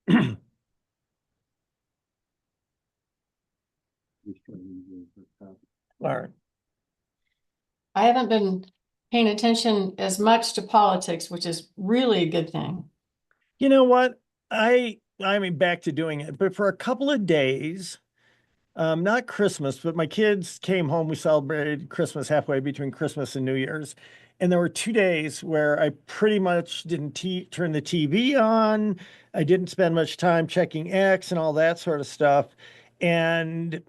All right. I haven't been paying attention as much to politics, which is really a good thing. You know what? I mean back to doing it, but for a couple of days, not Christmas, but my kids came home. We celebrated Christmas halfway between Christmas and New Year's. And there were 2 days where I pretty much didn't turn the TV on. I didn't spend much time checking X and all that sort of stuff. And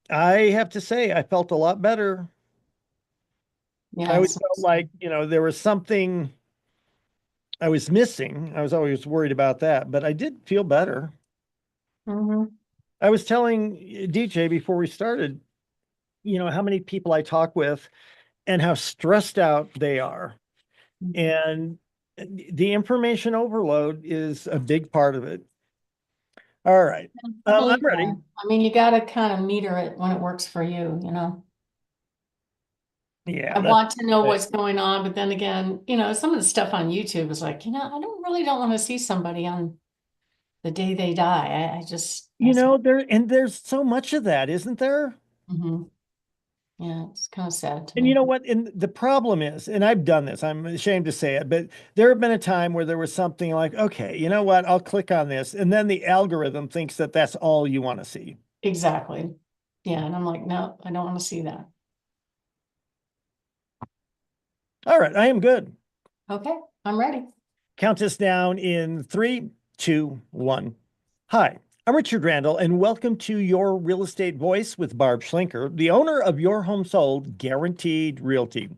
I have to say, I felt a lot better. I Yeah, always felt like, there was something I was missing. I was always worried about that, but I did feel better. Mhm. I was telling DJ before we started, how many people I talk with and how stressed out they are. And the information overload is a big part of it. All right. I I'm believe ready. that. I mean, you got to kind of meter it when it works for you. Yeah, I that's want to know it. what's going on, but then again, some of the stuff on YouTube is like, I don't want to see somebody on the day they die. I just, There's so much of that, isn't there? Mhm. Yeah, it's kind of sad to And you me. know what? And the problem is, and I've done this, I'm ashamed to say it, but there have been a time where there was something like, okay, you know what? I'll click on this. And then the algorithm thinks that that's all you want to see. Exactly. Yeah, and I'm like, no, I don't want to see that. All right, I am good. Okay, I'm ready. Count us down in 3, 2, 1. Hi, I'm Richard Randall, and welcome to Your Real Estate Voice with Barb Schlinker, the owner of Your Home Sold Guaranteed Realty.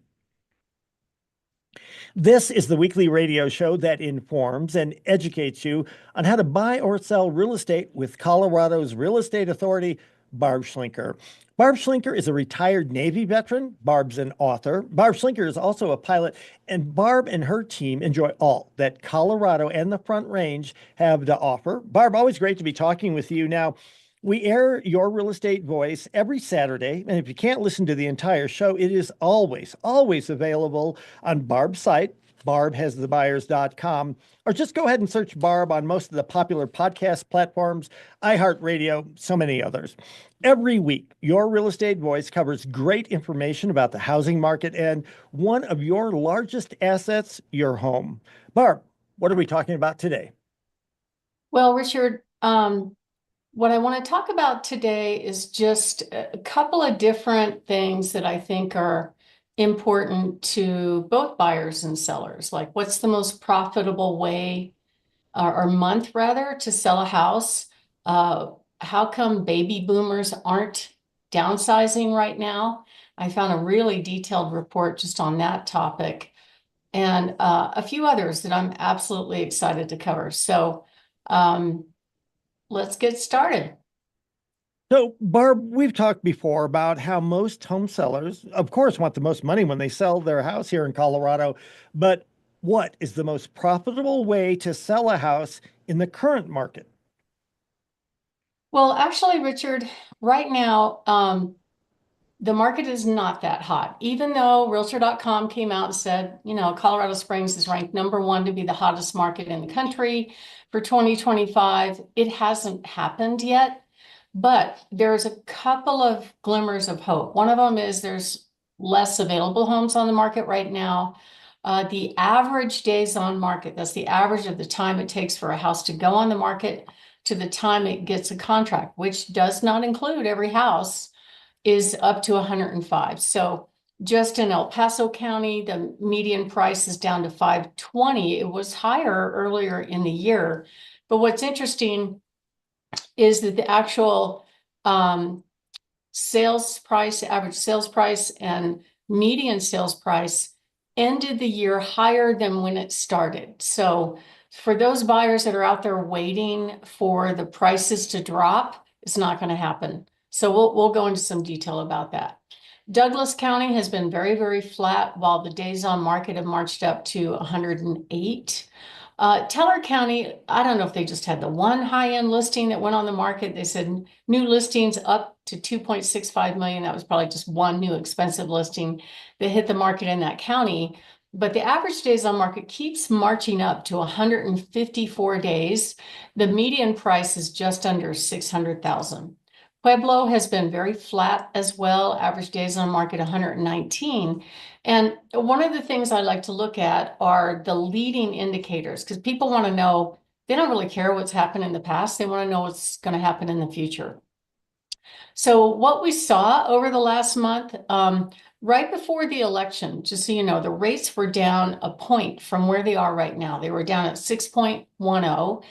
This is the weekly radio show that informs and educates you on how to buy or sell real estate with Colorado's Real Estate Authority, Barb Schlinker. Barb Schlinker is a retired Navy veteran. Barb's an author. Barb Schlinker is also a pilot, and Barb and her team enjoy all that Colorado and the Front Range have to offer. Barb, always great to be talking with you. Now, we air Your Real Estate Voice every Saturday, and if you can't listen to the entire show, it is always available on Barb's site, barbhasthebuyers.com, or just go ahead and search Barb on most of the popular podcast platforms, iHeartRadio, so many others. Every week, Your Real Estate Voice covers great information about the housing market and one of your largest assets, your home. Barb, what are we talking about today? Well, Richard, what I want to talk about today is just a couple of different things that I think are important to both buyers and sellers. Like, what's the most profitable way or month rather to sell a house? How come baby boomers aren't downsizing right now? I found a really detailed report just on that topic and a few others that I'm absolutely excited to cover. So um, let's get started. So, Barb, we've talked before about how most home sellers, of course, want the most money when they sell their house here in Colorado. But what is the most profitable way to sell a house in the current market? Well, actually, Richard, right now, the market is not that hot. Even though Realtor.com came out and said, Colorado Springs is ranked #1 to be the hottest market in the country for 2025, it hasn't happened yet. But there's a couple of glimmers of hope. One of them is there's less available homes on the market right now. The average days on market, that's the average of the time it takes for a house to go on the market to the time it gets a contract, which does not include every house, is up to 105. So just in El Paso County, the median price is down to 520. It was higher earlier in the year. But what's interesting is that the actual sales price, average sales price, and median sales price ended the year higher than when it started. So for those buyers that are out there waiting for the prices to drop, it's not going to happen. So we'll go into some detail about that. Douglas County has been very, very flat while the days on market have marched up to 108. Teller County, I don't know if they just had the one high-end listing that went on the market. They said new listings up to 2.65 million. That was probably just one new expensive listing that hit the market in that county. but the average days on market keeps marching up to 154 days. The median price is just under 600,000. Pueblo has been very flat as well, average days on market 119. And one of the things I like to look at are the leading indicators, because people want to know, they don't really care what's happened in the past, they want to know what's going to happen in the future. So what we saw over the last month, right before the election, just so you know, the rates were down a point from where they are right now. They were down at 6.10.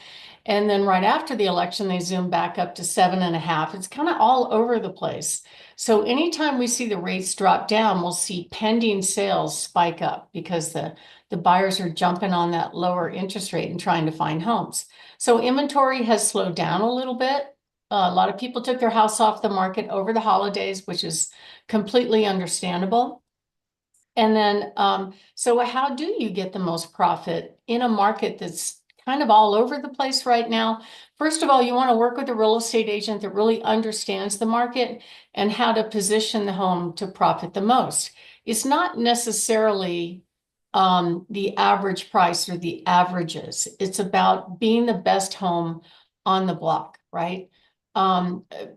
And then right after the election, they zoomed back up to 7.5. It's kind of all over the place. So anytime we see the rates drop down, we'll see pending sales spike up because the buyers are jumping on that lower interest rate and trying to find homes. So inventory has slowed down a little bit. A lot of people took their house off the market over the holidays, which is completely understandable. And then, so how do you get the most profit in a market that's kind of all over the place right now? First of all, you want to work with a real estate agent that really understands the market and how to position the home to profit the most. It's not necessarily the average price or the averages. It's about being the best home on the block, right?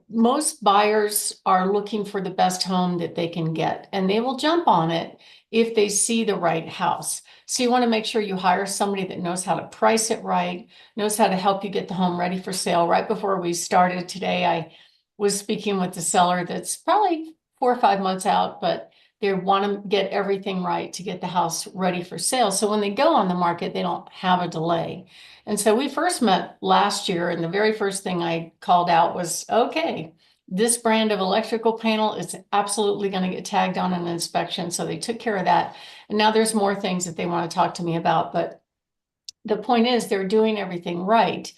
Most buyers are looking for the best home that they can get, and they will jump on it if they see the right house. So you want to make sure you hire somebody that knows how to price it right, knows how to help you get the home ready for sale. Right before we started today, I was speaking with the seller that's probably 4 or 5 months out, but they want to get everything right to get the house ready for sale. So when they go on the market, they don't have a delay. And so we first met last year, and the very first thing I called out was, okay, this brand of electrical panel is absolutely going to get tagged on an inspection. So they took care of that. And now there's more things that they want to talk to me about. But the point is, they're doing everything right,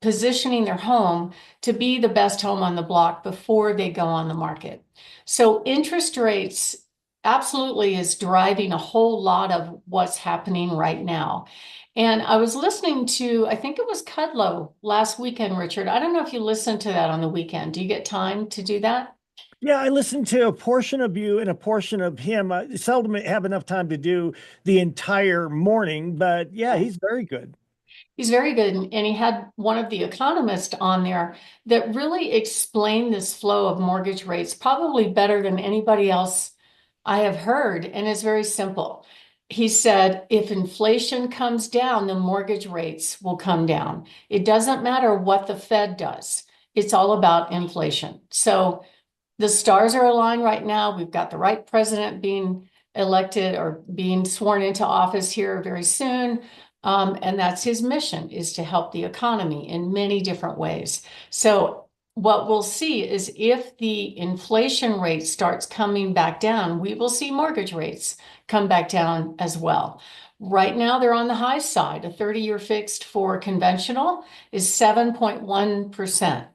positioning their home to be the best home on the block before they go on the market. So interest rates absolutely is driving a whole lot of what's happening right now. And I was listening to, I think it was Kudlow last weekend, Richard. I don't know if you listened to that on the weekend. Do you get time to do that? Yeah, I listened to a portion of you and a portion of him. I seldom have enough time to do the entire morning, but yeah, he's very good. He's very good. And he had one of the economists on there that really explained this flow of mortgage rates probably better than anybody else I have heard. And it's very simple. He said, if inflation comes down, the mortgage rates will come down. It doesn't matter what the Fed does. It's all about inflation. So the stars are aligned right now. We've got the right president being elected or being sworn into office here very soon. And that's his mission, is to help the economy in many different ways. So what we'll see is if the inflation rate starts coming back down, we will see mortgage rates come back down as well. Right now, they're on the high side. A 30-year fixed for conventional is 7.1%.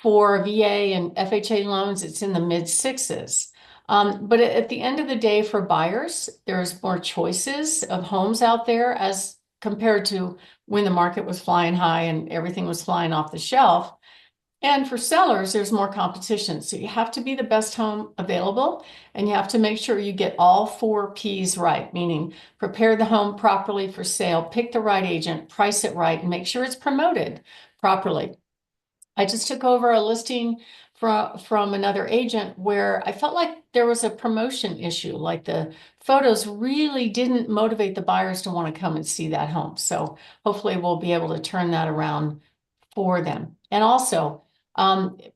For VA and FHA loans, it's in the mid sixes. But at the end of the day, for buyers, there's more choices of homes out there as compared to when the market was flying high and everything was flying off the shelf. And for sellers, there's more competition. So you have to be the best home available, and you have to make sure you get all 4 Ps right, meaning prepare the home properly for sale, pick the right agent, price it right, and make sure it's promoted properly. I just took over a listing from another agent where I felt like there was a promotion issue, like the photos really didn't motivate the buyers to want to come and see that home. So hopefully we'll be able to turn that around for them. And also,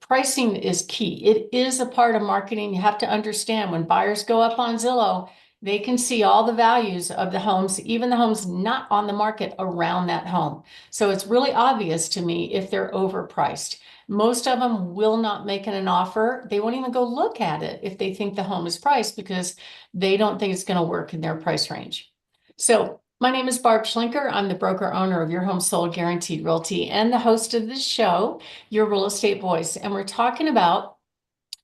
pricing is key. It is a part of marketing. You have to understand when buyers go up on Zillow, they can see all the values of the homes, even the homes not on the market around that home. So it's really obvious to me if they're overpriced. Most of them will not make an offer. They won't even go look at it if they think the home is priced because they don't think it's going to work in their price range. So my name is Barb Schlinker. I'm the broker owner of Your Home Sold Guaranteed Realty and the host of this show, Your Real Estate Voice. And we're talking about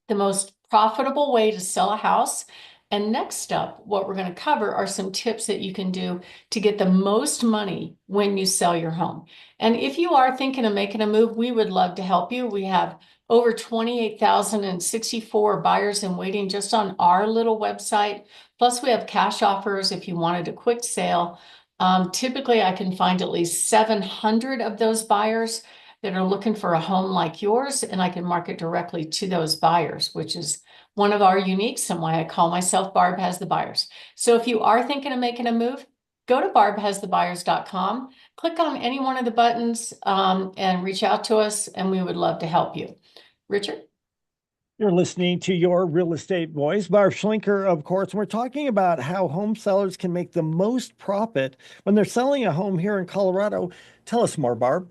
the most profitable way to sell a house. And next up, what we're going to cover are some tips that you can do to get the most money when you sell your home. And if you are thinking of making a move, we would love to help you. We have over 28,064 buyers in waiting just on our little website. Plus, we have cash offers if you wanted a quick sale. Typically, I can find at least 700 of those buyers that are looking for a home like yours, and I can market directly to those buyers, which is one of our uniques and why I call myself Barb Has the Buyers. So if you are thinking of making a move, go to barbhasthebuyers.com, click on any one of the buttons, and reach out to us, and we would love to help you. Richard? You're listening to Your Real Estate Voice, Barb Schlinker, of course. We're talking about how home sellers can make the most profit when they're selling a home here in Colorado. Tell us more, Barb.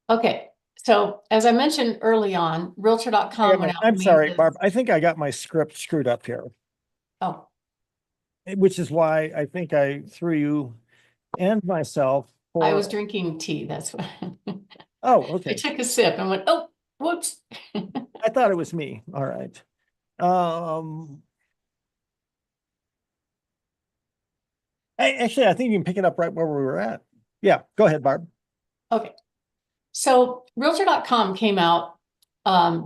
Okay, so as I mentioned early on, Realtor.com went out I'm and made sorry, Barb. this. I think I got my script screwed up here, Oh, which is why I think I threw you and myself I for. was drinking tea. That's what Oh, I okay. took a sip and went, oh, whoops. I thought it was me. All right. Um, Actually, I think you can pick it up right where we were at. Yeah, go ahead, Barb. Okay. So Realtor.com came out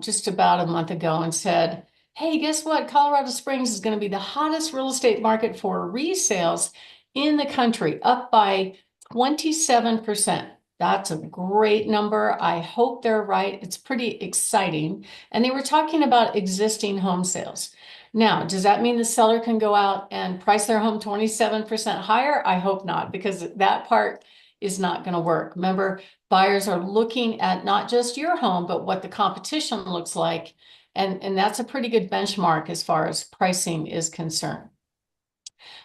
just about a month ago and said, hey, guess what? Colorado Springs is going to be the hottest real estate market for resales in the country, up by 27%. That's a great number. I hope they're right. It's pretty exciting. And they were talking about existing home sales. Now, does that mean the seller can go out and price their home 27% higher? I hope not, because that part is not going to work. Remember, buyers are looking at not just your home, but what the competition looks like. And that's a pretty good benchmark as far as pricing is concerned.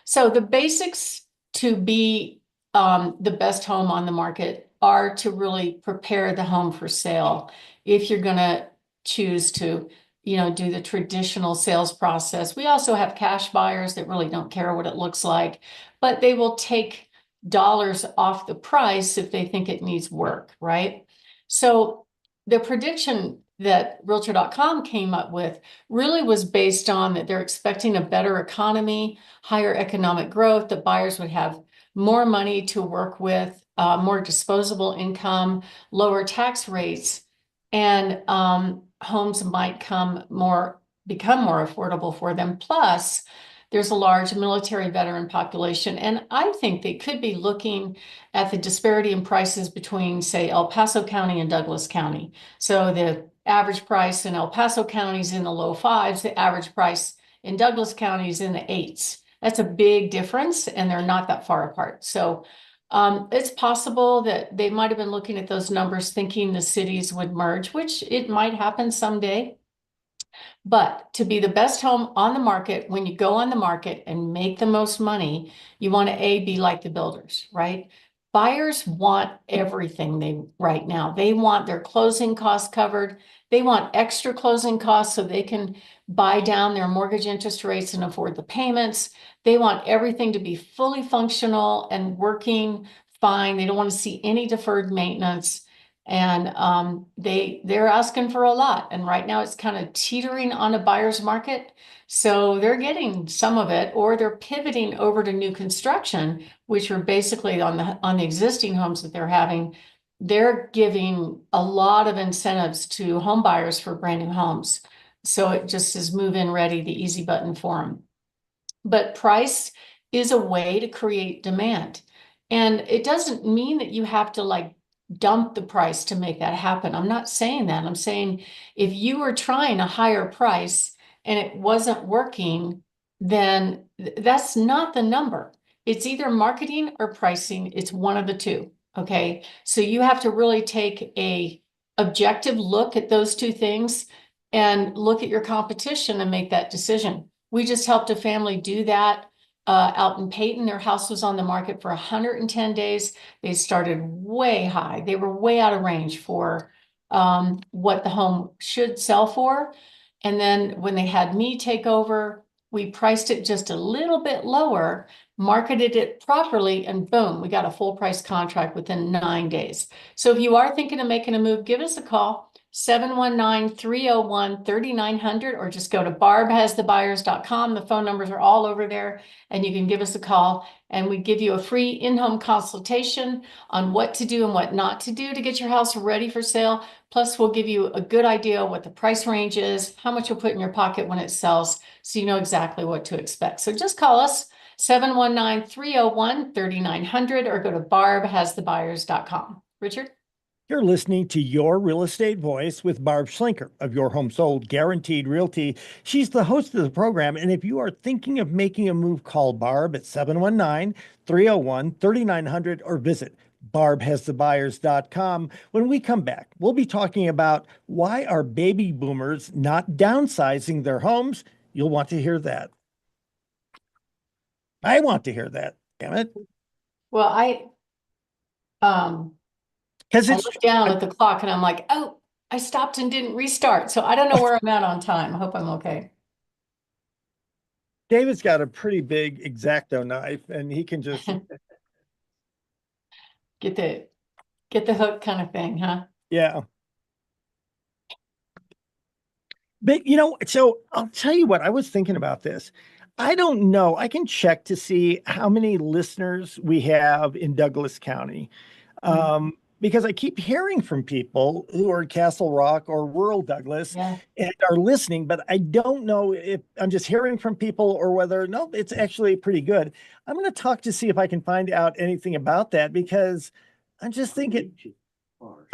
So the basics to be the best home on the market are to really prepare the home for sale. If you're going to choose to, do the traditional sales process. We also have cash buyers that really don't care what it looks like, but they will take dollars off the price if they think it needs work, right? So the prediction that Realtor.com came up with really was based on that they're expecting a better economy, higher economic growth, that buyers would have more money to work with, more disposable income, lower tax rates, and homes might become more affordable for them. Plus, there's a large military veteran population, and I think they could be looking at the disparity in prices between, say, El Paso County and Douglas County. So the average price in El Paso County is in the low fives, the average price in Douglas County is in the eights. That's a big difference, and they're not that far apart. So it's possible that they might have been looking at those numbers thinking the cities would merge, which it might happen someday. But to be the best home on the market, when you go on the market and make the most money, you want to be like the builders, right? Buyers want everything right now. They want their closing costs covered. They want extra closing costs so they can buy down their mortgage interest rates and afford the payments. They want everything to be fully functional and working fine. They don't want to see any deferred maintenance. And they're asking for a lot. And right now it's kind of teetering on a buyer's market. So they're getting some of it, or they're pivoting over to new construction, which are basically on the existing homes that they're having. They're giving a lot of incentives to home buyers for brand new homes. So it just is move-in ready, the easy button for them. But price is a way to create demand. And it doesn't mean that you have to like dump the price to make that happen. I'm not saying that. I'm saying if you were trying a higher price and it wasn't working, then that's not the number. It's either marketing or pricing. It's one of the two. Okay. So you have to really take a objective look at those two things and look at your competition and make that decision. We just helped a family do that out in Peyton. Their house was on the market for 110 days. They started way high. They were way out of range for what the home should sell for. And then when they had me take over, we priced it just a little bit lower, marketed it properly, and boom, we got a full price contract within 9 days. So if you are thinking of making a move, give us a call. 719-301-3900, or just go to barbhasthebuyers.com. The phone numbers are all over there, and you can give us a call, and we give you a free in-home consultation on what to do and what not to do to get your house ready for sale. Plus, we'll give you a good idea what the price range is, how much you'll put in your pocket when it sells, so you know exactly what to expect. So just call us 719-301-3900 or go to barbhasthebuyers.com. Richard? You're listening to Your Real Estate Voice with Barb Schlinker of Your Home Sold Guaranteed Realty. She's the host of the program. And if you are thinking of making a move, call Barb at 719-301-3900 or visit barbhasthebuyers.com. When we come back, we'll be talking about why are baby boomers not downsizing their homes. You'll want to hear that. I want to hear that. Damn it. Well, Because I it's looked down at the clock and I'm like, oh, I stopped and didn't restart. So I don't know where I'm at on time. I hope I'm okay. David's got a pretty big X-Acto knife and he can just Get the hook kind of thing, huh? yeah. But so I'll tell you what, I was thinking about this. I don't know. I can check to see how many listeners we have in Douglas County. Because I keep hearing from people who are in Castle Rock or rural Douglas Yeah. and are listening, but I don't know if I'm just hearing from people or whether, no, it's actually pretty good. I'm going to talk to see if I can find out anything about that because I'm just thinking,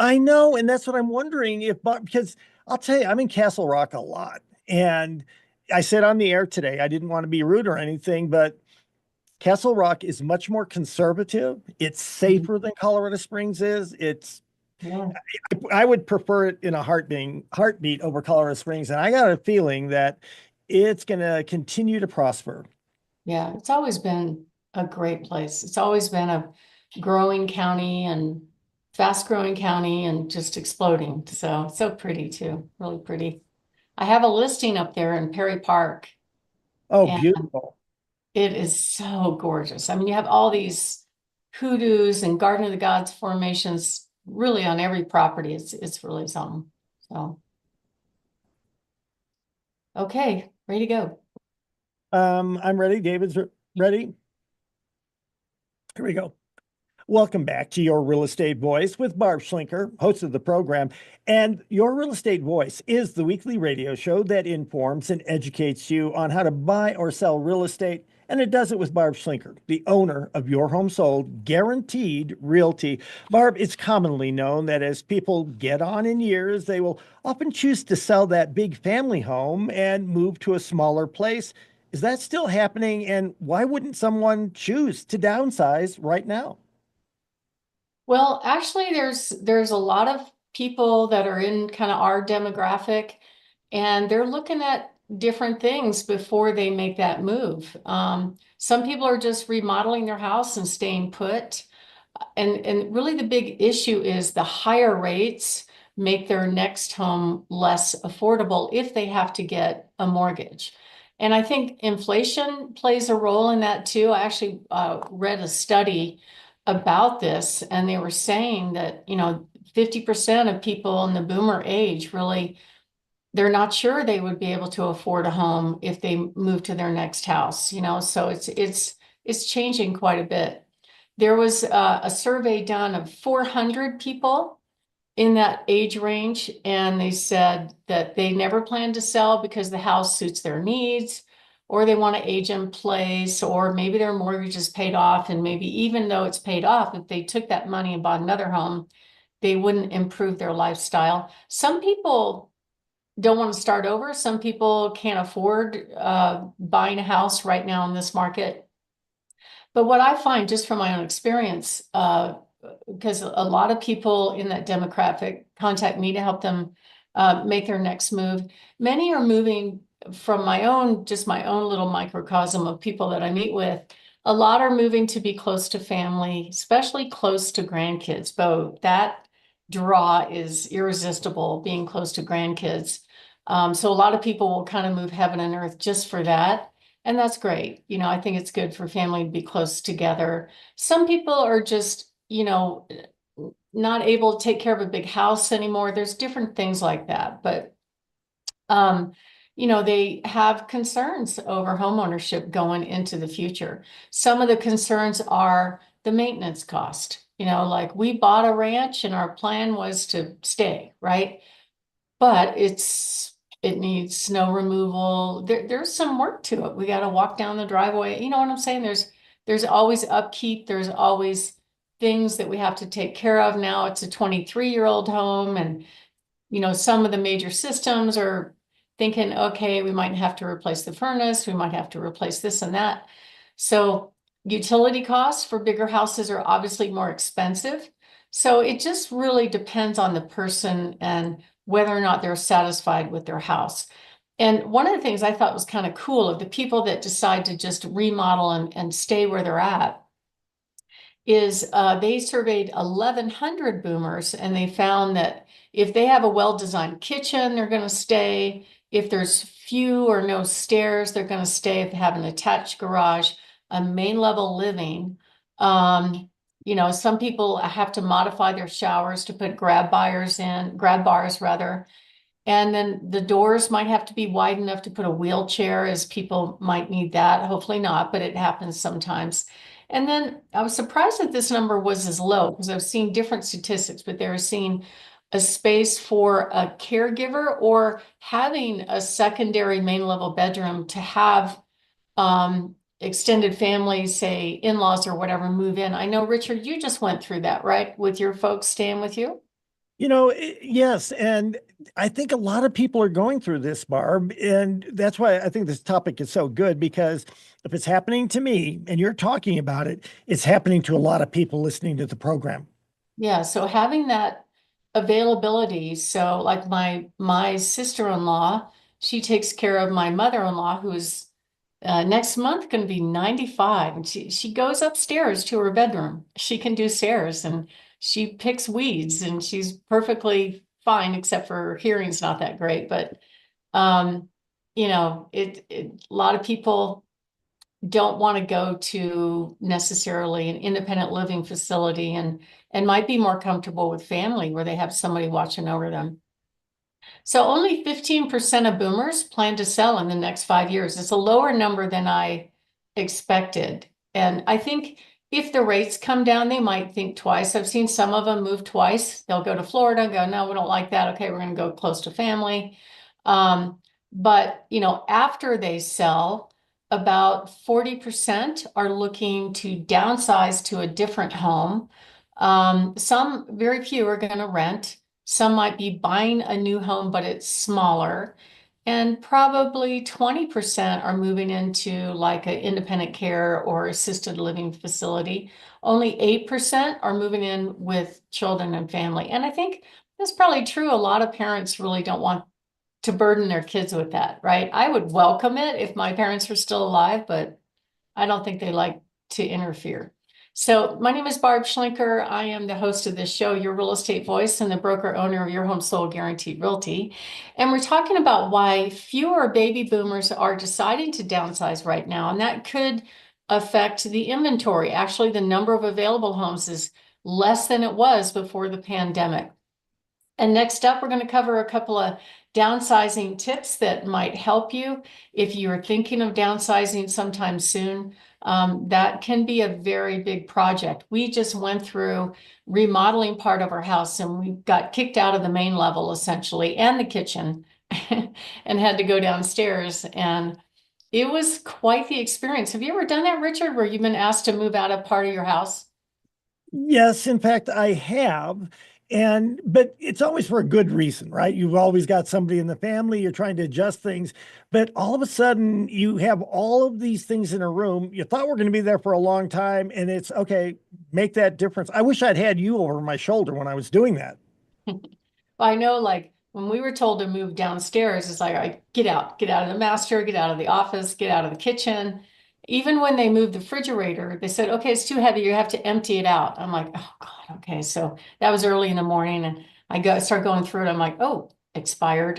I know. And that's what I'm wondering if, because I'll tell you, I'm in Castle Rock a lot. And I said on the air today, I didn't want to be rude or anything, but Castle Rock is much more conservative. It's safer than Colorado Springs is. Yeah. I would prefer it in a heartbeat over Colorado Springs. And I got a feeling that it's going to continue to prosper. Yeah. It's always been a great place. It's always been a growing county and fast growing county and just exploding. So pretty too. Really pretty. I have a listing up there in Perry Park, Oh, and beautiful. it is so gorgeous. I mean, you have all these hoodoos and Garden of the Gods formations really on every property. It's really something. So, okay, ready to go. I'm ready. David's ready. Here we go. Welcome back to Your Real Estate Voice with Barb Schlinker, host of the program. And Your Real Estate Voice is the weekly radio show that informs and educates you on how to buy or sell real estate. And it does it with Barb Schlinker, the owner of Your Home Sold Guaranteed Realty. Barb, it's commonly known that as people get on in years, they will often choose to sell that big family home and move to a smaller place. Is that still happening? And why wouldn't someone choose to downsize right now? Well, actually, there's a lot of people that are in kind of our demographic, and they're looking at different things before they make that move. Some people are just remodeling their house and staying put. And really the big issue is the higher rates make their next home less affordable if they have to get a mortgage. And I think inflation plays a role in that too. I actually read a study about this, and they were saying that, 50% of people in the boomer age really, they're not sure they would be able to afford a home if they move to their next house, so it's changing quite a bit. There was a survey done of 400 people in that age range, and they said that they never plan to sell because the house suits their needs, or they want to age in place, or maybe their mortgage is paid off, and maybe even though it's paid off, if they took that money and bought another home, they wouldn't improve their lifestyle. Some people don't want to start over. Some people can't afford buying a house right now in this market. But what I find just from my own experience, because a lot of people in that demographic contact me to help them make their next move. Many are moving from just my own little microcosm of people that I meet with. A lot are moving to be close to family, especially close to grandkids. But that draw is irresistible, being close to grandkids. So a lot of people will kind of move heaven and earth just for that. And that's great. I think it's good for family to be close together. Some people are just, not able to take care of a big house anymore. There's different things like that. But um, they have concerns over homeownership going into the future. Some of the concerns are the maintenance cost. Like we bought a ranch and our plan was to stay, right? But it needs snow removal. There's some work to it. We got to walk down the driveway. You know what I'm saying? There's always upkeep. There's always things that we have to take care of. Now it's a 23-year-old home, and some of the major systems are thinking, okay, we might have to replace the furnace, we might have to replace this and that. So utility costs for bigger houses are obviously more expensive. So it just really depends on the person and whether or not they're satisfied with their house. And one of the things I thought was kind of cool of the people that decide to just remodel and stay where they're at is they surveyed 1,100 boomers, and they found that if they have a well-designed kitchen, they're going to stay. If there's few or no stairs, they're going to stay. If they have an attached garage, a main level living. Some people have to modify their showers to put grab bars rather. And then the doors might have to be wide enough to put a wheelchair, as people might need that. Hopefully not, but it happens sometimes. And then I was surprised that this number was as low, because I've seen different statistics, but they were seeing a space for a caregiver or having a secondary main level bedroom to have extended families, say in-laws or whatever, move in. I know, Richard, you just went through that, right? With your folks staying with you? Yes, and I think a lot of people are going through this, Barb, and that's why I think this topic is so good because if it's happening to me and you're talking about it, it's happening to a lot of people listening to the program. Yeah, so having that availability, so like my sister-in-law, she takes care of my mother-in-law who's next month going to be 95, and she goes upstairs to her bedroom. She can do stairs, and she picks weeds, and she's perfectly fine except for her hearing's not that great. But um, a lot of people don't want to go to necessarily an independent living facility and might be more comfortable with family where they have somebody watching over them. So only 15% of boomers plan to sell in the next 5 years. It's a lower number than I expected. And I think if the rates come down, they might think twice. I've seen some of them move twice. They'll go to Florida and go, no, we don't like that. Okay, we're going to go close to family. But after they sell, about 40% are looking to downsize to a different home. Some, very few are going to rent. Some might be buying a new home, but it's smaller. And probably 20% are moving into like an independent care or assisted living facility. Only 8% are moving in with children and family. And I think that's probably true. A lot of parents really don't want to burden their kids with that, right? I would welcome it if my parents were still alive, but I don't think they like to interfere. So my name is Barb Schlinker. I am the host of this show, Your Real Estate Voice, and the broker owner of Your Home Sold Guaranteed Realty. And we're talking about why fewer baby boomers are deciding to downsize right now. And that could affect the inventory. Actually, the number of available homes is less than it was before the pandemic. And next up, we're going to cover a couple of downsizing tips that might help you if you're thinking of downsizing sometime soon. That can be a very big project. We just went through remodeling part of our house, and we got kicked out of the main level essentially and the kitchen and had to go downstairs. And it was quite the experience. Have you ever done that, Richard, where you've been asked to move out of part of your house? Yes, in fact, I have. But it's always for a good reason, right? You've always got somebody in the family, you're trying to adjust things, but all of a sudden you have all of these things in a room. You thought we're going to be there for a long time, and it's okay, make that difference. I wish I'd had you over my shoulder when I was doing that. I know, like when we were told to move downstairs, it's like, all right, get out of the master, get out of the office, get out of the kitchen. Even when they moved the refrigerator, they said, okay, it's too heavy. You have to empty it out. I'm like, oh God, okay. So that was early in the morning, and start going through it. I'm like, oh, expired.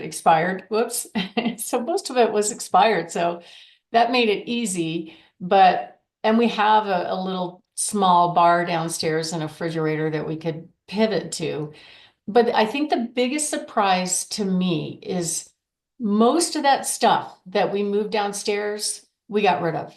Whoops. So most of it was expired. So that made it easy. And we have a little small bar downstairs and a refrigerator that we could pivot to. But I think the biggest surprise to me is most of that stuff that we moved downstairs, we got rid of.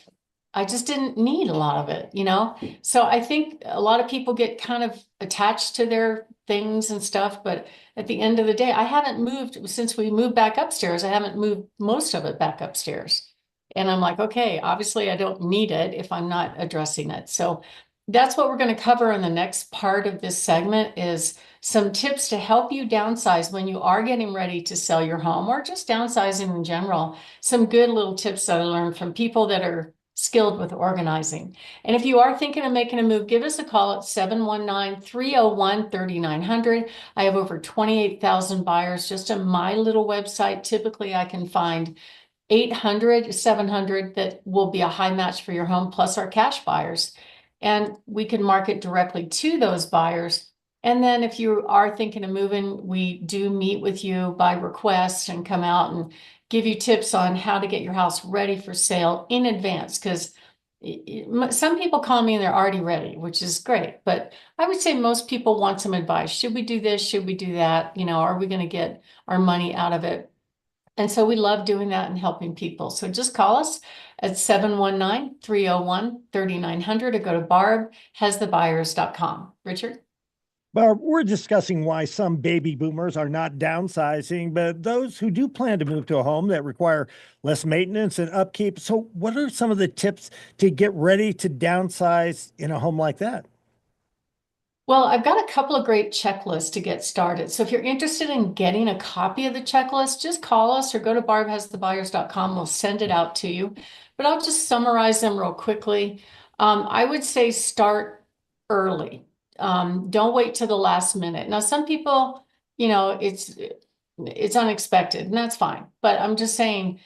I just didn't need a lot of it, you know? So I think a lot of people get kind of attached to their things and stuff, but at the end of the day, I haven't moved since we moved back upstairs. I haven't moved most of it back upstairs. And I'm like, okay, obviously I don't need it if I'm not addressing it. So that's what we're going to cover in the next part of this segment is some tips to help you downsize when you are getting ready to sell your home or just downsizing in general. Some good little tips that I learned from people that are skilled with organizing. And if you are thinking of making a move, give us a call at 719-301-3900. I have over 28,000 buyers just on my little website. Typically, I can find 800, 700 that will be a high match for your home, plus our cash buyers. And we can market directly to those buyers. And then if you are thinking of moving, we do meet with you by request and come out and give you tips on how to get your house ready for sale in advance. Because some people call me and they're already ready, which is great. But I would say most people want some advice. Should we do this? Should we do that? You know, are we going to get our money out of it? And so we love doing that and helping people. So just call us at 719-301-3900 or go to barbhasthebuyers.com. Richard? Barb, we're discussing why some baby boomers are not downsizing, but those who do plan to move to a home that require less maintenance and upkeep. So, what are some of the tips to get ready to downsize in a home like that? Well, I've got a couple of great checklists to get started. So if you're interested in getting a copy of the checklist, just call us or go to barbhasthebuyers.com. We'll send it out to you. But I'll just summarize them real quickly. I would say start early. Don't wait till the last minute. Now, some people, you know, it's unexpected, and that's fine. But I'm just saying,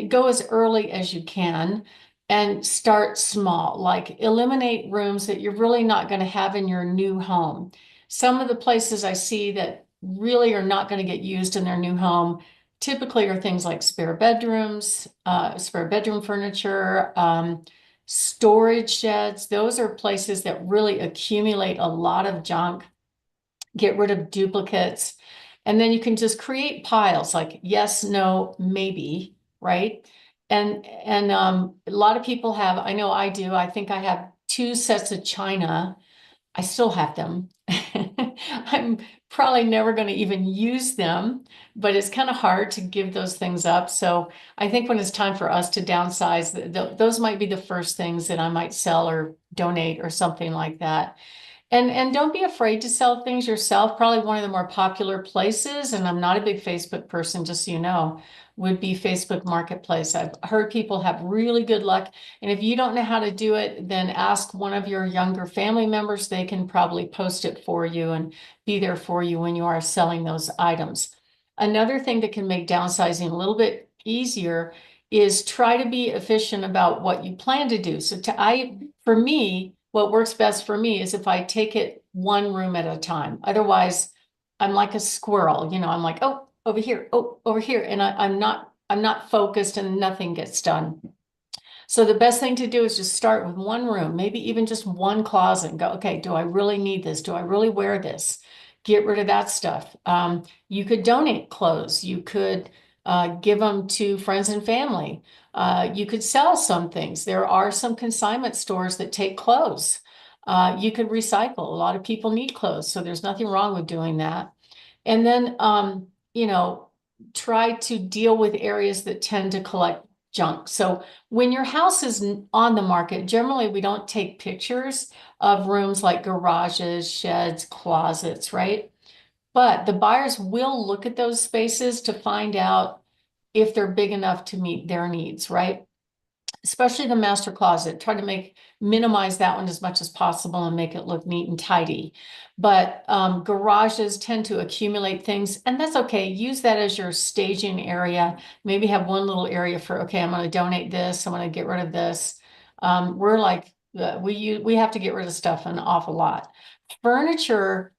go as early as you can and start small, like eliminate rooms that you're really not going to have in your new home. Some of the places I see that really are not going to get used in their new home typically are things like spare bedrooms, spare bedroom furniture, storage sheds. Those are places that really accumulate a lot of junk, get rid of duplicates, and then you can just create piles like yes, no, maybe, right? And a lot of people have, I know I do, I think I have two sets of china. I still have them. I'm probably never going to even use them, but it's kind of hard to give those things up. So I think when it's time for us to downsize, those might be the first things that I might sell or donate or something like that. And don't be afraid to sell things yourself. Probably one of the more popular places, and I'm not a big Facebook person, just so you know, would be Facebook Marketplace. I've heard people have really good luck. And if you don't know how to do it, then ask one of your younger family members. They can probably post it for you and be there for you when you are selling those items. Another thing that can make downsizing a little bit easier is try to be efficient about what you plan to do. So for me, what works best for me is if I take it one room at a time. Otherwise, I'm like a squirrel, you know, I'm like, oh, over here, oh, over here. And I'm not focused and nothing gets done. So the best thing to do is just start with one room, maybe even just one closet and go, okay, do I really need this? Do I really wear this? Get rid of that stuff. You could donate clothes. You could give them to friends and family. You could sell some things. There are some consignment stores that take clothes. You could recycle. A lot of people need clothes, so there's nothing wrong with doing that. And then, you know, try to deal with areas that tend to collect junk. So when your house is on the market, generally we don't take pictures of rooms like garages, sheds, closets, right? But the buyers will look at those spaces to find out if they're big enough to meet their needs, right? Especially the master closet. Try to minimize that one as much as possible and make it look neat and tidy. But garages tend to accumulate things, and that's okay. Use that as your staging area. Maybe have one little area for, okay, I'm going to donate this. I'm going to get rid of this. We're like, we have to get rid of stuff an awful lot. Furniture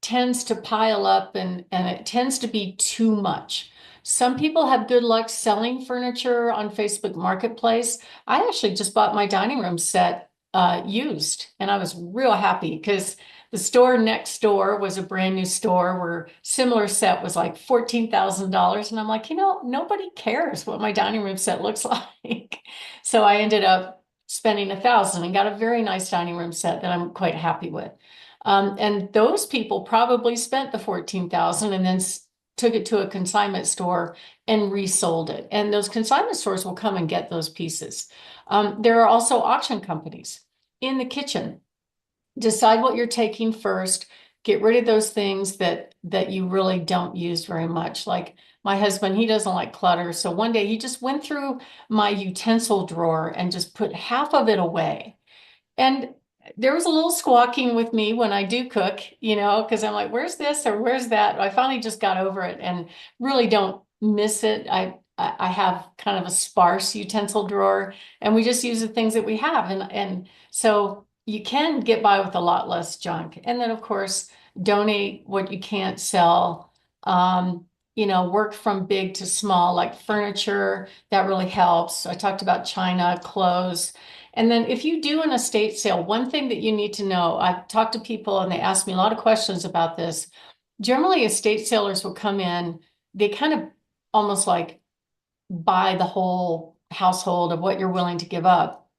tends to pile up and it tends to be too much. Some people have good luck selling furniture on Facebook Marketplace. I actually just bought my dining room set used, and I was real happy because The store next door was a brand new store where similar set was like $14,000. And I'm like, nobody cares what my dining room set looks like. So I ended up spending 1,000 and got a very nice dining room set that I'm quite happy with. And those people probably spent the 14,000 and then took it to a consignment store and resold it. And those consignment stores will come and get those pieces. There are also auction companies in the kitchen. Decide what you're taking first. Get rid of those things that you really don't use very much. Like my husband, he doesn't like clutter. So one day he just went through my utensil drawer and just put half of it away. And there was a little squawking with me when I do cook, because I'm like, where's this or where's that? I finally just got over it and really don't miss it. I have kind of a sparse utensil drawer and we just use the things that we have. And so you can get by with a lot less junk. And then of course, donate what you can't sell. Work from big to small, like furniture, that really helps. I talked about china, clothes. And then if you do an estate sale, one thing that you need to know, I've talked to people and they ask me a lot of questions about this. Generally, estate sellers will come in, they kind of almost like buy the whole household of what you're willing to give up.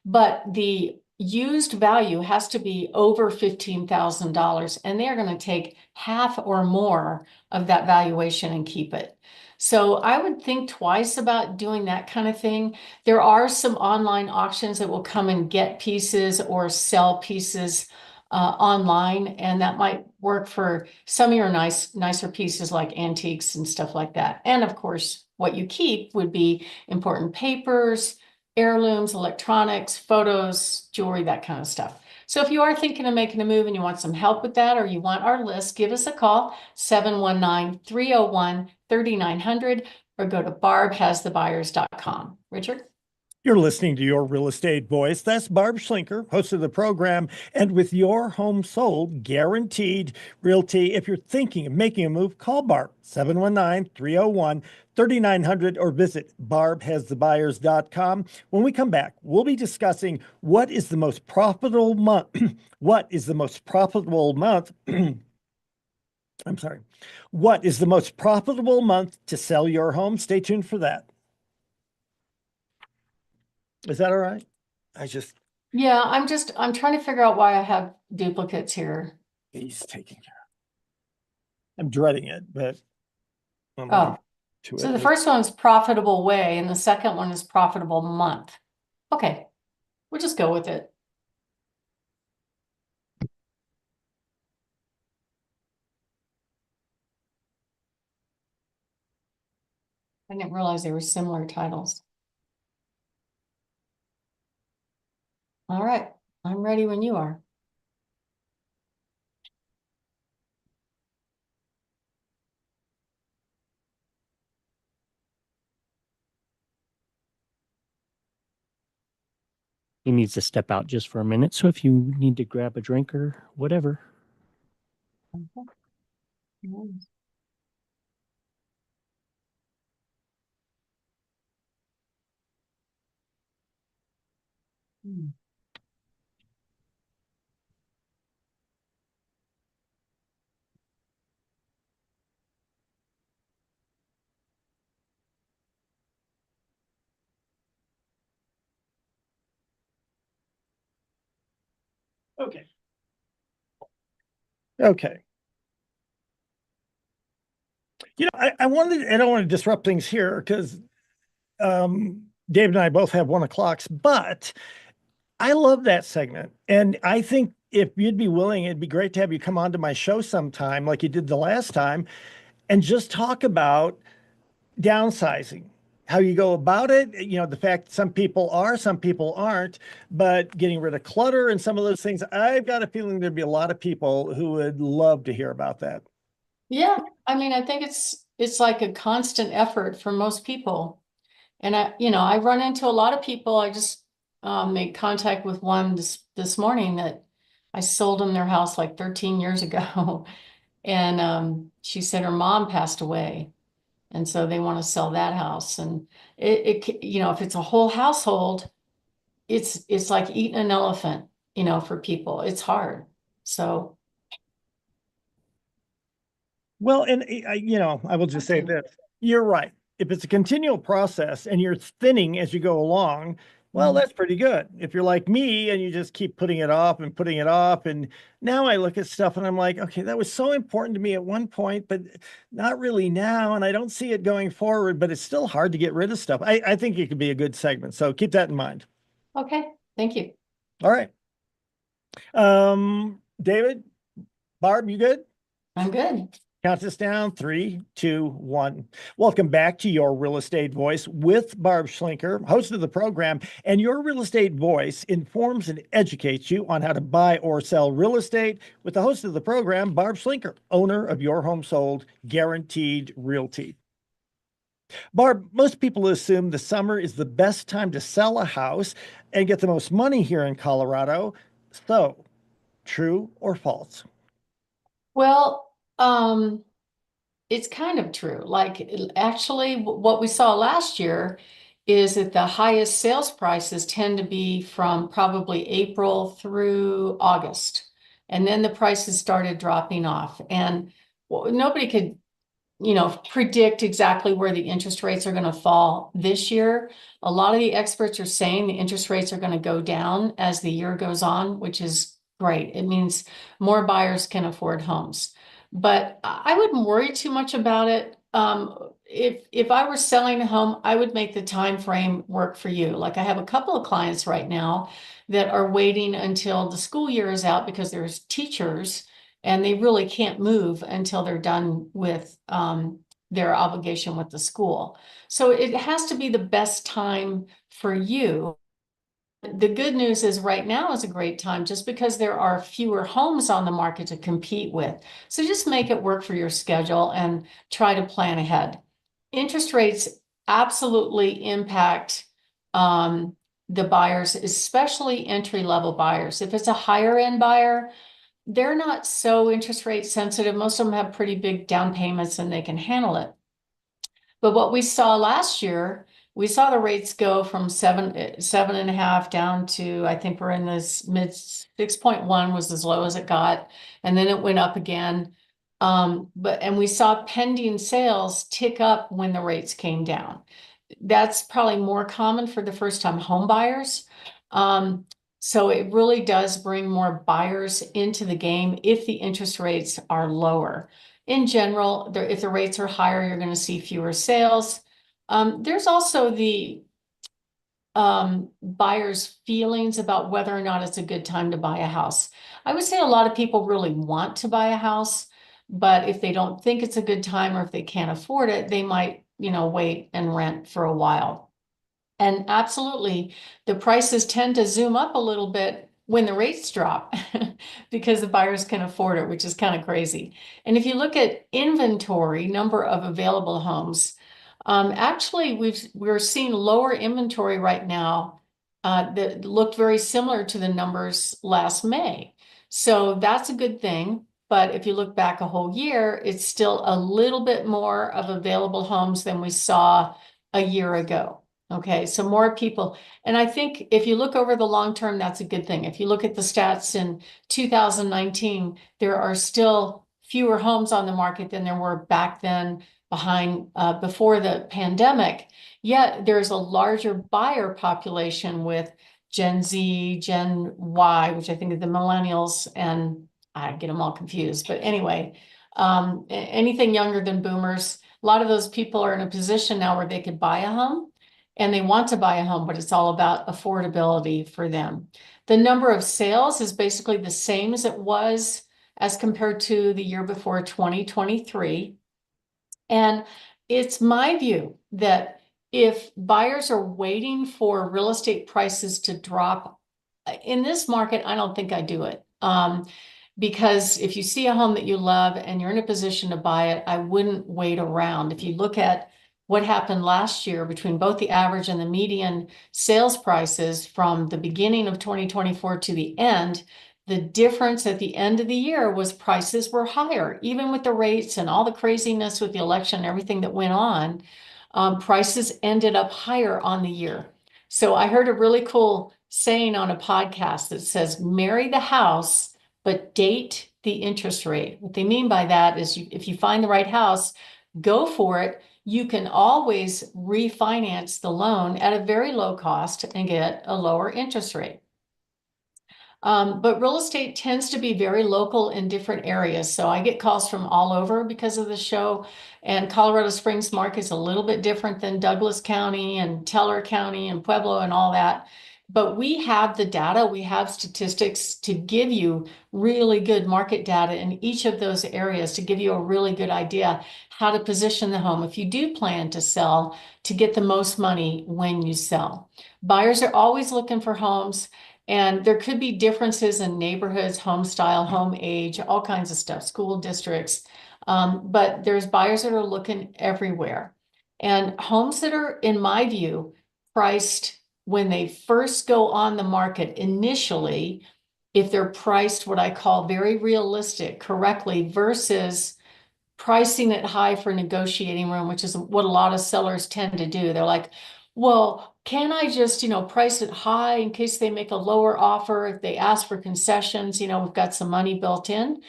But the used value has to be over $15,000 and they are going to take half or more of that valuation and keep it. So I would think twice about doing that kind of thing. There are some online auctions that will come and get pieces or sell pieces online, and that might work for some of your nicer pieces like antiques and stuff like that. And of course, what you keep would be important papers, heirlooms, electronics, photos, jewelry, that kind of stuff. So if you are thinking of making a move and you want some help with that, or you want our list, give us a call, 719-301-3900, or go to barbhasthebuyers.com. Richard? You're listening to Your Real Estate Voice. That's Barb Schlinker, host of the program. And with your home sold, guaranteed Realty, if you're thinking of making a move, call Barb, 719-301-3900, or visit barbhasthebuyers.com. When we come back, we'll be discussing what is the most profitable month. What is the most profitable month? I'm sorry. What is the most profitable month to sell your home? Stay tuned for that. Is that all right? Yeah, I'm trying to figure out why I have duplicates here. He's taking care. I'm dreading it, but I'm Oh, to so it. the first one's profitable way and the second one is profitable month. Okay, we'll just go with it. I didn't realize they were similar titles. All right, I'm ready when you are. He needs to step out just for a minute. So if you need to grab a drink or whatever. Okay. Nice. Hmm. Okay. Okay. I don't want to disrupt things here because Dave and I both have 1 o'clocks, but I love that segment. And I think if you'd be willing, it'd be great to have you come on to my show sometime, like you did the last time, and just talk about downsizing, how you go about it. The fact that some people are, some people aren't, but getting rid of clutter and some of those things. I've got a feeling there'd be a lot of people who would love to hear about that. Yeah, I mean, I think it's like a constant effort for most people. And I run into a lot of people. I just made contact with one this morning that I sold them their house like 13 years ago. And she said her mom passed away. And so they want to sell that house. And if it's a whole household, it's like eating an elephant, for people. It's hard. So, Well, and I will just say Okay. this. You're right. If it's a continual process and you're thinning as you go along, well, Mhm. that's pretty good. If you're like me and you just keep putting it off and putting it off, and now I look at stuff and I'm like, okay, that was so important to me at one point, but not really now. And I don't see it going forward, but it's still hard to get rid of stuff. I think it could be a good segment. So keep that in mind. Okay, thank you. All right. David, Barb, you good? I'm good. Count us down. 3, 2, 1. Welcome back to Your Real Estate Voice with Barb Schlinker, host of the program. And Your Real Estate Voice informs and educates you on how to buy or sell real estate with the host of the program, Barb Schlinker, owner of Your Home Sold Guaranteed Realty. Barb, most people assume the summer is the best time to sell a house and get the most money here in Colorado. So, true or false? Well, it's kind of true. Like actually, what we saw last year is that the highest sales prices tend to be from probably April through August. And then the prices started dropping off. And nobody could predict exactly where the interest rates are going to fall this year. A lot of the experts are saying the interest rates are going to go down as the year goes on, which is great. It means more buyers can afford homes. But I wouldn't worry too much about it. If I were selling a home, I would make the time frame work for you. Like I have a couple of clients right now that are waiting until the school year is out because there's teachers and they really can't move until they're done with their obligation with the school. So it has to be the best time for you. The good news is right now is a great time just because there are fewer homes on the market to compete with. So just make it work for your schedule and try to plan ahead. Interest rates absolutely impact the buyers, especially entry-level buyers. If it's a higher end buyer, they're not so interest rate sensitive. Most of them have pretty big down payments and they can handle it. But what we saw last year, we saw the rates go from 7.5 down to, I think we're in this mid 6.1 was as low as it got. And then it went up again. And we saw pending sales tick up when the rates came down. That's probably more common for the first time home buyers. So it really does bring more buyers into the game if the interest rates are lower. In general, if the rates are higher, you're going to see fewer sales. There's also the buyers' feelings about whether or not it's a good time to buy a house. I would say a lot of people really want to buy a house, but if they don't think it's a good time or if they can't afford it, they might, wait and rent for a while. And absolutely, the prices tend to zoom up a little bit when the rates drop because the buyers can afford it, which is kind of crazy. And if you look at inventory, number of available homes, actually we're seeing lower inventory right now that looked very similar to the numbers last May. So that's a good thing. But if you look back a whole year, it's still a little bit more of available homes than we saw a year ago. Okay, so more people. And I think if you look over the long term, that's a good thing. If you look at the stats in 2019, there are still fewer homes on the market than there were back then before the pandemic. Yet there's a larger buyer population with Gen Z, Gen Y, which I think are the millennials, and I get them all confused. But anyway, anything younger than boomers, a lot of those people are in a position now where they could buy a home and they want to buy a home, but it's all about affordability for them. The number of sales is basically the same as it was as compared to the year before 2023. And it's my view that if buyers are waiting for real estate prices to drop in this market, I don't think I do it. Because if you see a home that you love and you're in a position to buy it, I wouldn't wait around. If you look at what happened last year between both the average and the median sales prices from the beginning of 2024 to the end, the difference at the end of the year was prices were higher, even with the rates and all the craziness with the election and everything that went on. Prices ended up higher on the year. So I heard a really cool saying on a podcast that says, marry the house, but date the interest rate. What they mean by that is if you find the right house, go for it. You can always refinance the loan at a very low cost and get a lower interest rate. But real estate tends to be very local in different areas. So I get calls from all over because of the show. And Colorado Springs market is a little bit different than Douglas County and Teller County and Pueblo and all that. But we have the data, we have statistics to give you really good market data in each of those areas to give you a really good idea how to position the home if you do plan to sell to get the most money when you sell. Buyers are always looking for homes. And there could be differences in neighborhoods, home style, home age, all kinds of stuff, school districts. But there's buyers that are looking everywhere. And homes that are, in my view, priced when they first go on the market initially, if they're priced what I call very realistic, correctly, versus pricing it high for negotiating room, which is what a lot of sellers tend to do. They're like, well, can I just, price it high in case they make a lower offer? If they ask for concessions, we've got some money built in.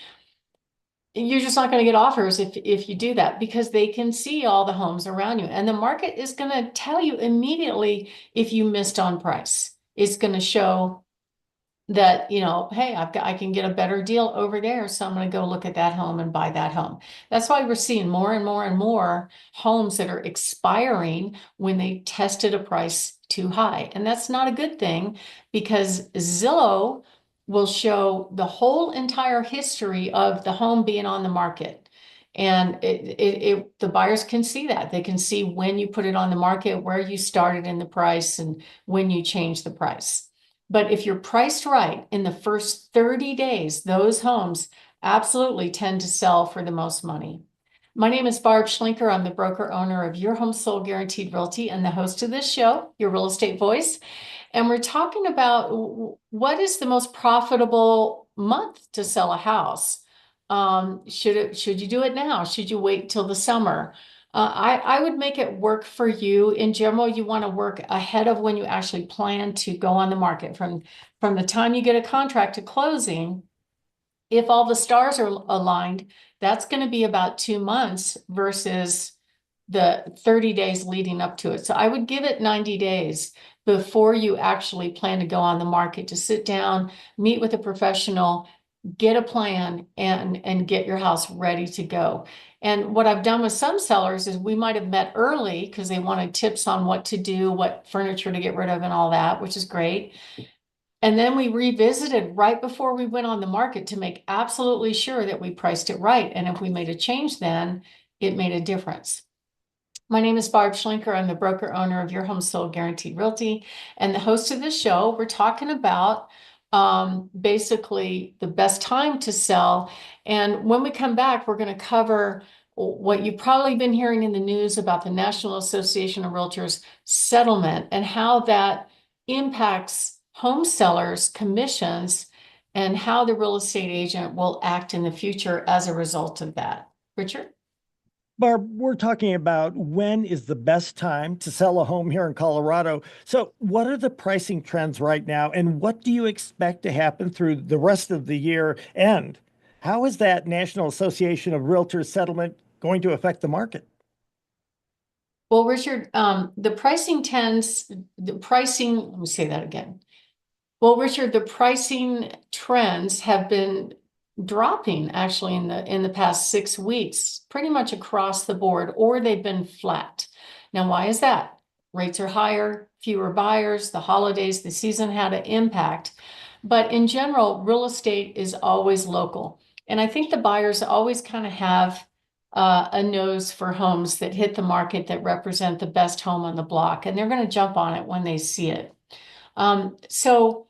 You're just not going to get offers if you do that because they can see all the homes around you. And the market is going to tell you immediately if you missed on price. It's going to show that, hey, I can get a better deal over there. So I'm going to go look at that home and buy that home. That's why we're seeing more and more and more homes that are expiring when they tested a price too high. And that's not a good thing because Zillow will show the whole entire history of the home being on the market. And the buyers can see that. They can see when you put it on the market, where you started in the price, and when you change the price. But if you're priced right in the first 30 days, those homes absolutely tend to sell for the most money. My name is Barb Schlinker. I'm the broker owner of Your Home Sold Guaranteed Realty and the host of this show, Your Real Estate Voice. And we're talking about what is the most profitable month to sell a house. Should you do it now? Should you wait till the summer? I would make it work for you. In general, you want to work ahead of when you actually plan to go on the market. From the time you get a contract to closing, if all the stars are aligned, that's going to be about 2 months versus the 30 days leading up to it. So I would give it 90 days before you actually plan to go on the market to sit down, meet with a professional, get a plan, and get your house ready to go. And what I've done with some sellers is we might have met early because they wanted tips on what to do, what furniture to get rid of and all that, which is great. And then we revisited right before we went on the market to make absolutely sure that we priced it right. And if we made a change then, it made a difference. My name is Barb Schlinker. I'm the broker owner of Your Home Sold Guaranteed Realty and the host of this show. We're talking about basically the best time to sell. And when we come back, we're going to cover what you've probably been hearing in the news about the National Association of Realtors settlement and how that impacts home sellers' commissions and how the real estate agent will act in the future as a result of that. Richard? Barb, we're talking about when is the best time to sell a home here in Colorado. So what are the pricing trends right now, and what do you expect to happen through the rest of the year? And how is that National Association of Realtors settlement going to affect the market? Well, Richard, let me say that again. Well, Richard, the pricing trends have been dropping actually in the past 6 weeks, pretty much across the board, or they've been flat. Now, why is that? Rates are higher, fewer buyers, the holidays, the season had an impact. But in general, real estate is always local. And I think the buyers always kind of have a nose for homes that hit the market that represent the best home on the block, and they're going to jump on it when they see it. So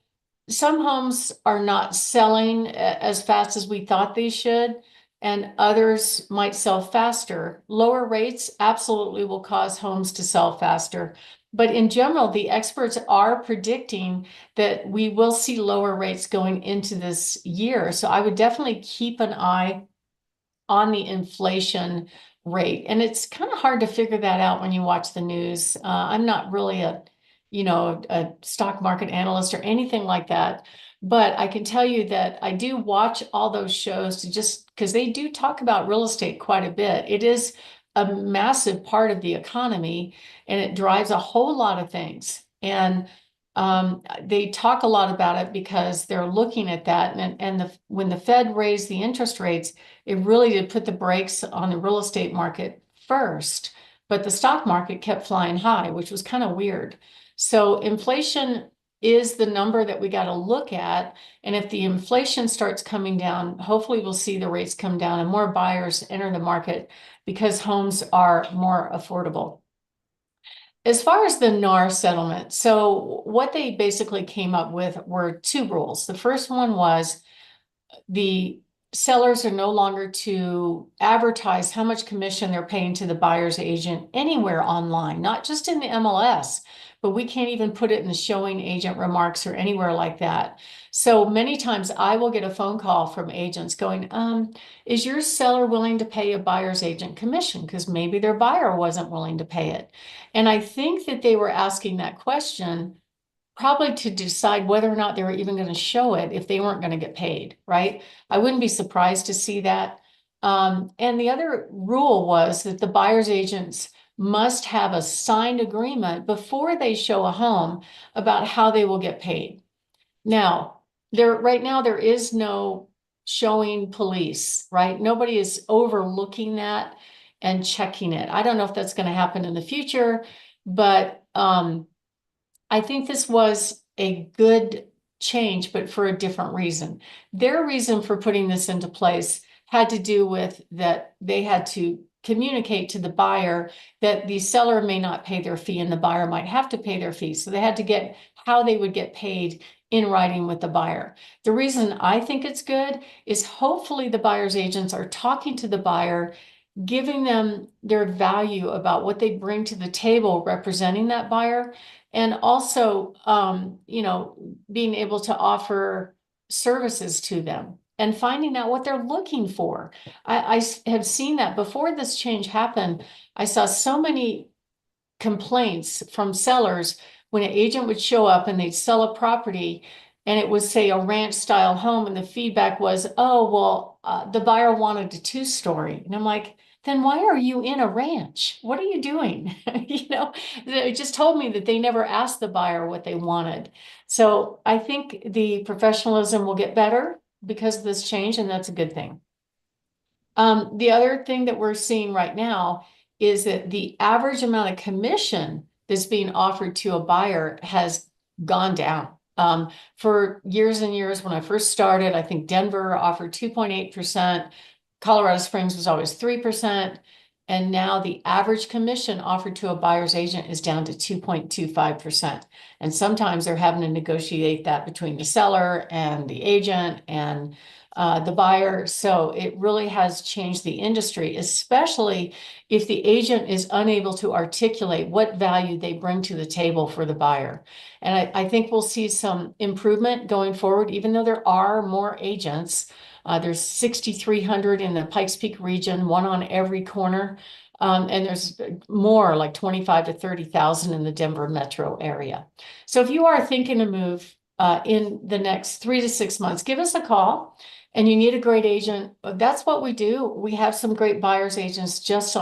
some homes are not selling as fast as we thought they should, and others might sell faster. Lower rates absolutely will cause homes to sell faster. But in general, the experts are predicting that we will see lower rates going into this year. So I would definitely keep an eye on the inflation rate. And it's kind of hard to figure that out when you watch the news. I'm not really a stock market analyst or anything like that. But I can tell you that I do watch all those shows to just because they do talk about real estate quite a bit. It is a massive part of the economy and it drives a whole lot of things. And they talk a lot about it because they're looking at that. When the Fed raised the interest rates, it really did put the brakes on the real estate market first. But the stock market kept flying high, which was kind of weird. So inflation is the number that we got to look at. And if the inflation starts coming down, hopefully we'll see the rates come down and more buyers enter the market because homes are more affordable. As far as the NAR settlement, so what they basically came up with were two rules. The first one was the sellers are no longer to advertise how much commission they're paying to the buyer's agent anywhere online, not just in the MLS, but we can't even put it in the showing agent remarks or anywhere like that. So many times I will get a phone call from agents going, is your seller willing to pay a buyer's agent commission? Because maybe their buyer wasn't willing to pay it. And I think that they were asking that question probably to decide whether or not they were even going to show it if they weren't going to get paid, right? I wouldn't be surprised to see that. And the other rule was that the buyer's agents must have a signed agreement before they show a home about how they will get paid. Now, right now there is no showing police, right? Nobody is overlooking that and checking it. I don't know if that's going to happen in the future, but I think this was a good change, but for a different reason. Their reason for putting this into place had to do with that they had to communicate to the buyer that the seller may not pay their fee and the buyer might have to pay their fee. So they had to get how they would get paid in writing with the buyer. The reason I think it's good is hopefully the buyer's agents are talking to the buyer, giving them their value about what they bring to the table representing that buyer, and also being able to offer services to them and finding out what they're looking for. I have seen that before this change happened. I saw so many complaints from sellers when an agent would show up and they'd sell a property and it was, say, a ranch style home, and the feedback was, oh, well, the buyer wanted a 2-story. And I'm like, then why are you in a ranch? What are you doing? They just told me that they never asked the buyer what they wanted. So I think the professionalism will get better because of this change, and that's a good thing. The other thing that we're seeing right now is that the average amount of commission that's being offered to a buyer has gone down. For years and years, when I first started, I think Denver offered 2.8%. Colorado Springs was always 3%. And now the average commission offered to a buyer's agent is down to 2.25%. And sometimes they're having to negotiate that between the seller and the agent and the buyer. So it really has changed the industry, especially if the agent is unable to articulate what value they bring to the table for the buyer. And I think we'll see some improvement going forward, even though there are more agents. There's 6,300 in the Pikes Peak region, one on every corner. And there's more, like 25 to 30,000 in the Denver metro area. So if you are thinking to move in the next 3 to 6 months, give us a call. And you need a great agent. That's what we do. We have some great buyer's agents just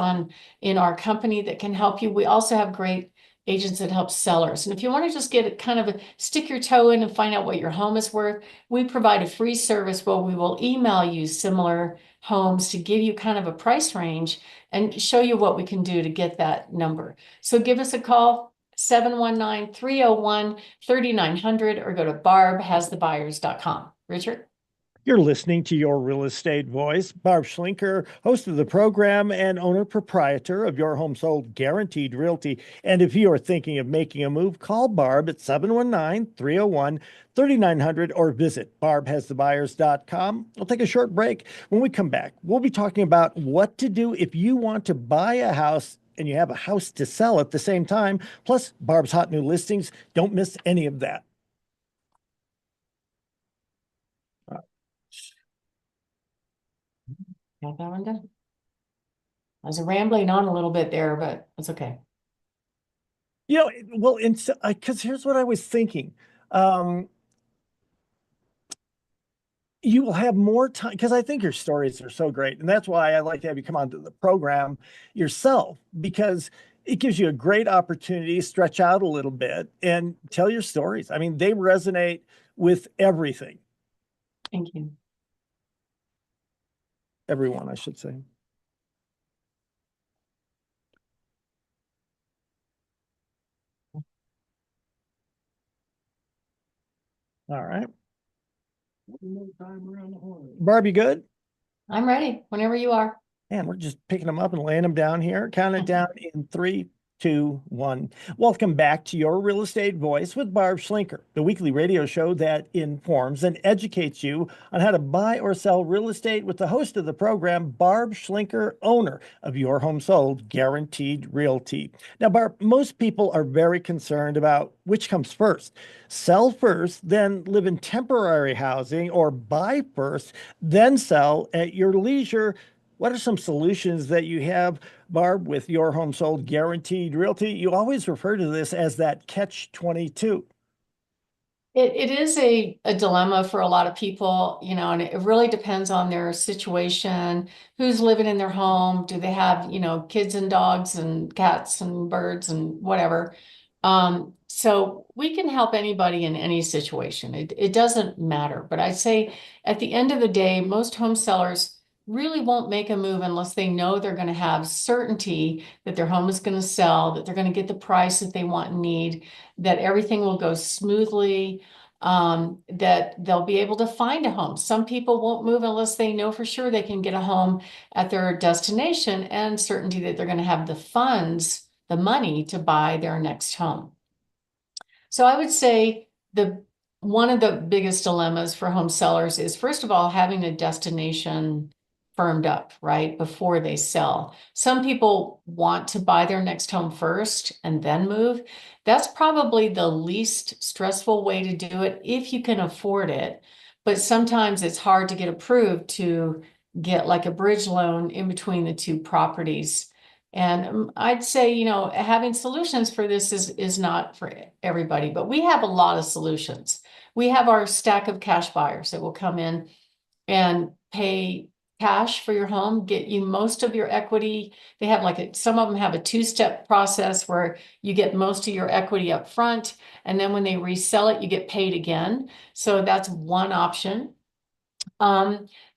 in our company that can help you. We also have great agents that help sellers. And if you want to just get kind of stick your toe in and find out what your home is worth, we provide a free service where we will email you similar homes to give you kind of a price range and show you what we can do to get that number. So give us a call, 719-301-3900, or go to barbhasthebuyers.com. Richard? You're listening to Your Real Estate Voice. Barb Schlinker, host of the program and owner-proprietor of Your Home Sold Guaranteed Realty. And if you are thinking of making a move, call Barb at 719-301-3900 or visit barbhasthebuyers.com. We'll take a short break. When we come back, we'll be talking about what to do if you want to buy a house and you have a house to sell at the same time, plus Barb's hot new listings. Don't miss any of that. Got that one done. I was rambling on a little bit there, but it's okay. Well, because here's what I was thinking. you will have more time because I think your stories are so great. And that's why I like to have you come onto the program yourself because it gives you a great opportunity to stretch out a little bit and tell your stories. I mean, they resonate with everything, Thank you. everyone, I should say. All right. Barb, you good? I'm ready whenever you are. And we're just picking them up and laying them down here. Count it down in 3, 2, 1. Welcome back to Your Real Estate Voice with Barb Schlinker, the weekly radio show that informs and educates you on how to buy or sell real estate with the host of the program, Barb Schlinker, owner of Your Home Sold Guaranteed Realty. Now, Barb, most people are very concerned about which comes first. Sell first, then live in temporary housing, or buy first, then sell at your leisure. What are some solutions that you have, Barb, with Your Home Sold Guaranteed Realty? You always refer to this as that catch 22. It is a dilemma for a lot of people, and it really depends on their situation, who's living in their home, do they have, kids and dogs and cats and birds and whatever. So we can help anybody in any situation. It doesn't matter. But I'd say at the end of the day, most home sellers really won't make a move unless they know they're going to have certainty that their home is going to sell, that they're going to get the price that they want and need, that everything will go smoothly, that they'll be able to find a home. Some people won't move unless they know for sure they can get a home at their destination and certainty that they're going to have the funds, the money to buy their next home. So I would say one of the biggest dilemmas for home sellers is, first of all, having a destination firmed up, right, before they sell. Some people want to buy their next home first and then move. That's probably the least stressful way to do it if you can afford it. But sometimes it's hard to get approved to get like a bridge loan in between the two properties. And I'd say, having solutions for this is not for everybody, but we have a lot of solutions. We have our stack of cash buyers that will come in and pay cash for your home, get you most of your equity. They have some of them have a two-step process where you get most of your equity up front, and then when they resell it, you get paid again. So that's one option.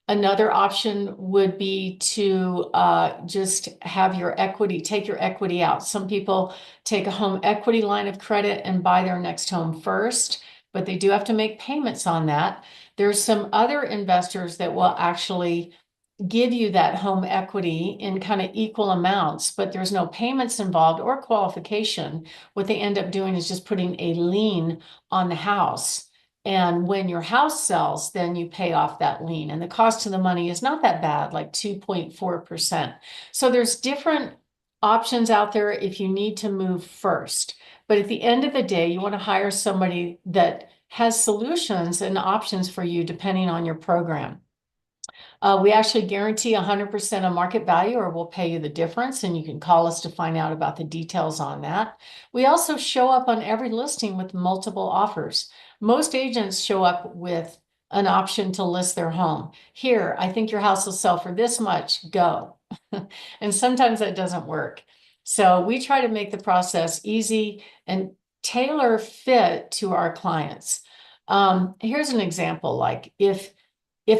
Another option would be to just have take your equity out. Some people take a home equity line of credit and buy their next home first, but they do have to make payments on that. There's some other investors that will actually give you that home equity in kind of equal amounts, but there's no payments involved or qualification. What they end up doing is just putting a lien on the house. And when your house sells, then you pay off that lien. And the cost of the money is not that bad, like 2.4%. So there's different options out there if you need to move first. But at the end of the day, you want to hire somebody that has solutions and options for you depending on your program. We actually guarantee 100% of market value, or we'll pay you the difference, and you can call us to find out about the details on that. We also show up on every listing with multiple offers. Most agents show up with an option to list their home. Here, I think your house will sell for this much, go. And sometimes that doesn't work. So we try to make the process easy and tailor fit to our clients. Here's an example, like if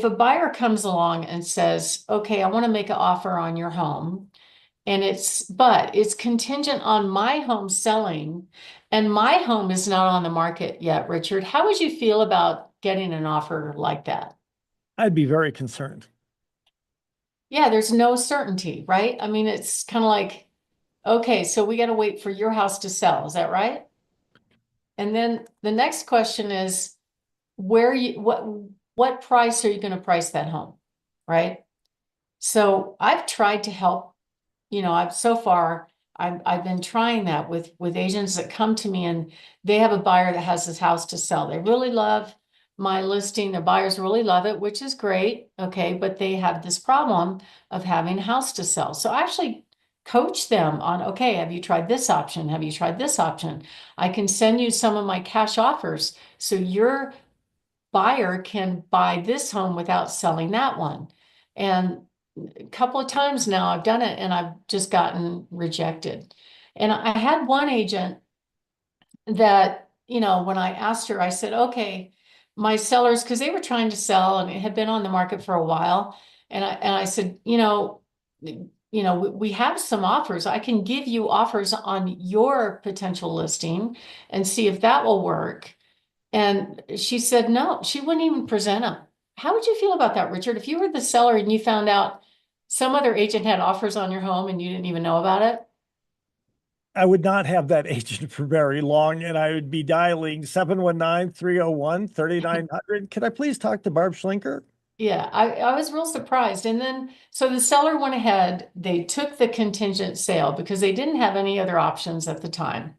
a buyer comes along and says, okay, I want to make an offer on your home, but it's contingent on my home selling, and my home is not on the market yet, Richard, how would you feel about getting an offer like that? I'd be very concerned. Yeah, there's no certainty, right? I mean, it's kind of like, okay, so we got to wait for your house to sell. Is that right? And then the next question is, what price are you going to price that home, right? So I've tried to help, I've been trying that with agents that come to me and they have a buyer that has this house to sell. They really love my listing. The buyers really love it, which is great. Okay, but they have this problem of having a house to sell. So I actually coach them on, okay, have you tried this option? Have you tried this option? I can send you some of my cash offers. So you're buyer can buy this home without selling that one. And a couple of times now I've done it and I've just gotten rejected. And I had one agent that, when I asked her, I said, okay, my sellers, because they were trying to sell and it had been on the market for a while. And I said, we have some offers. I can give you offers on your potential listing and see if that will work. And she said, no, she wouldn't even present them. How would you feel about that, Richard? If you were the seller and you found out some other agent had offers on your home and you didn't even know about it? I would not have that agent for very long, and I would be dialing 719-301-3900. Can I please talk to Barb Schlinker? Yeah, I was real surprised. And then, so the seller went ahead, they took the contingent sale because they didn't have any other options at the time.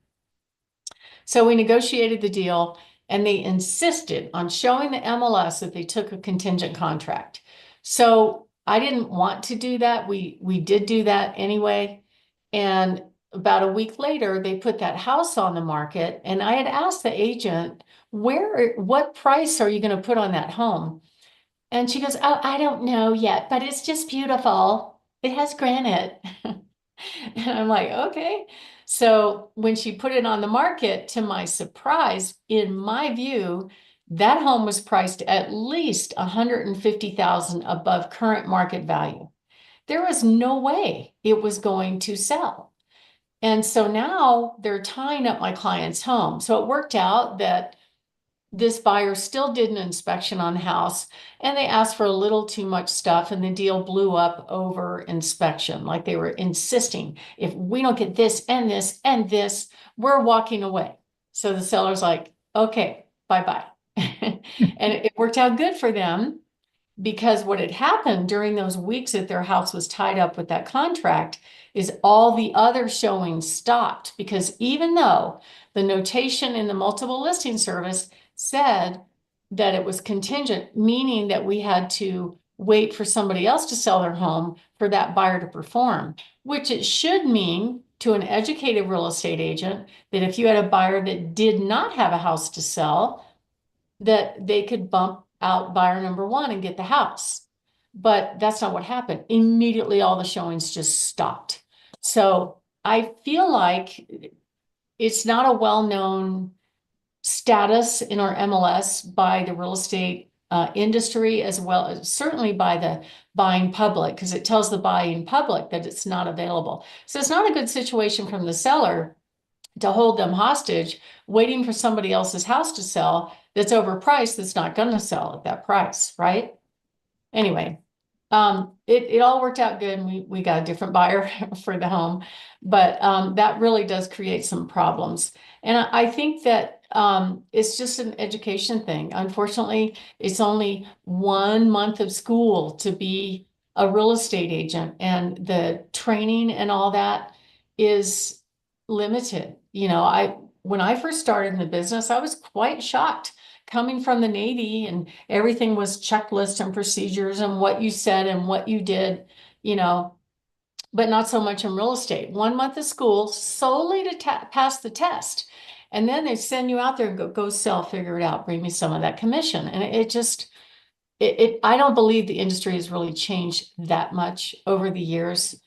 So we negotiated the deal and they insisted on showing the MLS that they took a contingent contract. So I didn't want to do that. We did do that anyway. And about a week later, they put that house on the market. And I had asked the agent, what price are you going to put on that home? And she goes, oh, I don't know yet, but it's just beautiful. It has granite. And I'm like, okay. So when she put it on the market, to my surprise, in my view, that home was priced at least 150,000 above current market value. There was no way it was going to sell. And so now they're tying up my client's home. So it worked out that this buyer still did an inspection on the house and they asked for a little too much stuff and the deal blew up over inspection. Like they were insisting, if we don't get this and this and this, we're walking away. So the seller's like, okay, bye-bye. And it worked out good for them because what had happened during those weeks that their house was tied up with that contract is all the other showings stopped, because even though the notation in the multiple listing service said that it was contingent, meaning that we had to wait for somebody else to sell their home for that buyer to perform, which it should mean to an educated real estate agent that if you had a buyer that did not have a house to sell, that they could bump out buyer number one and get the house. But that's not what happened. Immediately, all the showings just stopped. So I feel like it's not a well-known status in our MLS by the real estate industry, as well as certainly by the buying public, because it tells the buying public that it's not available. So it's not a good situation from the seller to hold them hostage, waiting for somebody else's house to sell that's overpriced, that's not going to sell at that price, right? Anyway, it all worked out good, and we got a different buyer for the home, but that really does create some problems. And I think that it's just an education thing. Unfortunately, it's only 1 month of school to be a real estate agent, and the training and all that is limited. When I first started in the business, I was quite shocked coming from the Navy, and everything was checklists and procedures and what you said and what you did, but not so much in real estate. 1 month of school solely to pass the test. And then they send you out there and go sell, figure it out, bring me some of that commission. And I don't believe the industry has really changed that much over the years.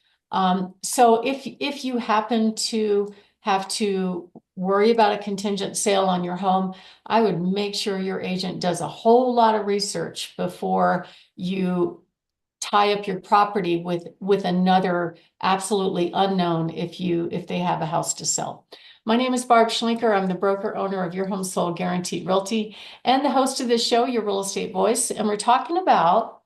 So if you happen to have to worry about a contingent sale on your home, I would make sure your agent does a whole lot of research before you tie up your property with another absolutely unknown if they have a house to sell. My name is Barb Schlinker. I'm the broker owner of Your Home Sold Guaranteed Realty and the host of this show, Your Real Estate Voice. And we're talking about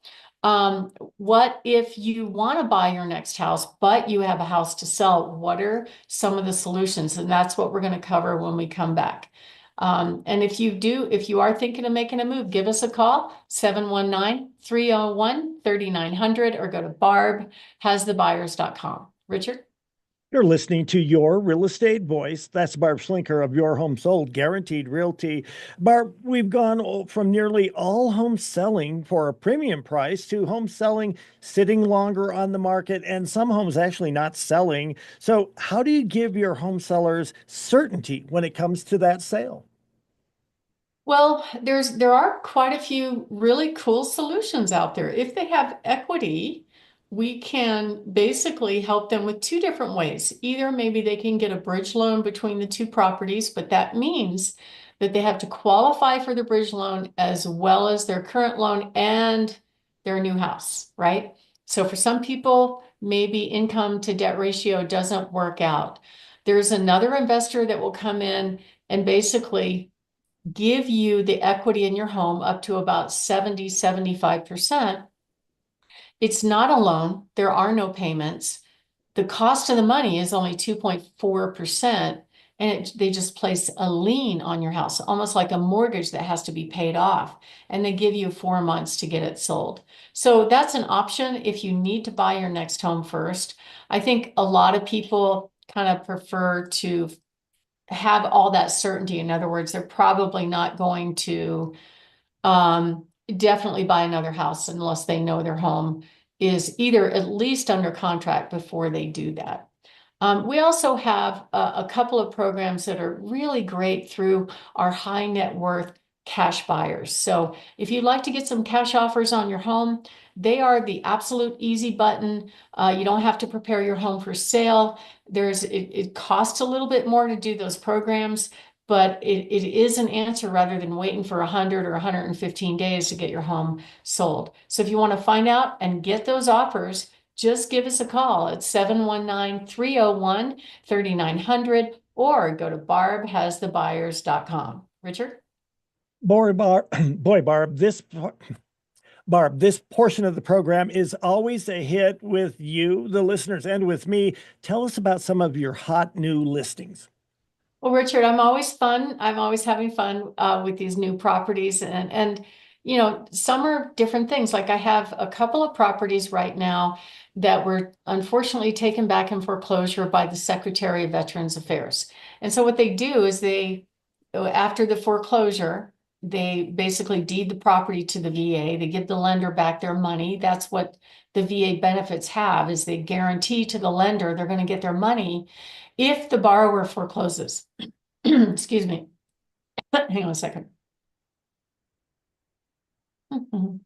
what if you want to buy your next house, but you have a house to sell? What are some of the solutions? And that's what we're going to cover when we come back. And if you are thinking of making a move, give us a call, 719-301-3900, or go to barbhasthebuyers.com. Richard? You're listening to Your Real Estate Voice. That's Barb Schlinker of Your Home Sold Guaranteed Realty. Barb, we've gone from nearly all home selling for a premium price to home selling sitting longer on the market, and some homes actually not selling. So how do you give your home sellers certainty when it comes to that sale? Well, there are quite a few really cool solutions out there. If they have equity, we can basically help them with two different ways. Either maybe they can get a bridge loan between the two properties, but that means that they have to qualify for the bridge loan as well as their current loan and their new house, right? So for some people, maybe income to debt ratio doesn't work out. There's another investor that will come in and basically give you the equity in your home up to about 70, 75%. It's not a loan. There are no payments. The cost of the money is only 2.4%. And they just place a lien on your house, almost like a mortgage that has to be paid off. And they give you 4 months to get it sold. So that's an option if you need to buy your next home first. I think a lot of people kind of prefer to have all that certainty. In other words, they're probably not going to definitely buy another house unless they know their home is either at least under contract before they do that. We also have a couple of programs that are really great through our high net worth cash buyers. So if you'd like to get some cash offers on your home, they are the absolute easy button. You don't have to prepare your home for sale. It costs a little bit more to do those programs, but it is an answer rather than waiting for 100 or 115 days to get your home sold. So if you want to find out and get those offers, just give us a call at 719-301-3900 or go to barbhasthebuyers.com. Richard? Boy, Barb, boy, Barb, this portion of the program is always a hit with you, the listeners, and with me. Tell us about some of your hot new listings. Well, Richard, I'm always fun. I'm always having fun with these new properties, and some are different things. Like I have a couple of properties right now that were unfortunately taken back in foreclosure by the Secretary of Veterans Affairs. And so what they do is after the foreclosure, they basically deed the property to the VA. They give the lender back their money. That's what the VA benefits have, is they guarantee to the lender they're going to get their money if the borrower forecloses. Excuse me. Hang on a second. All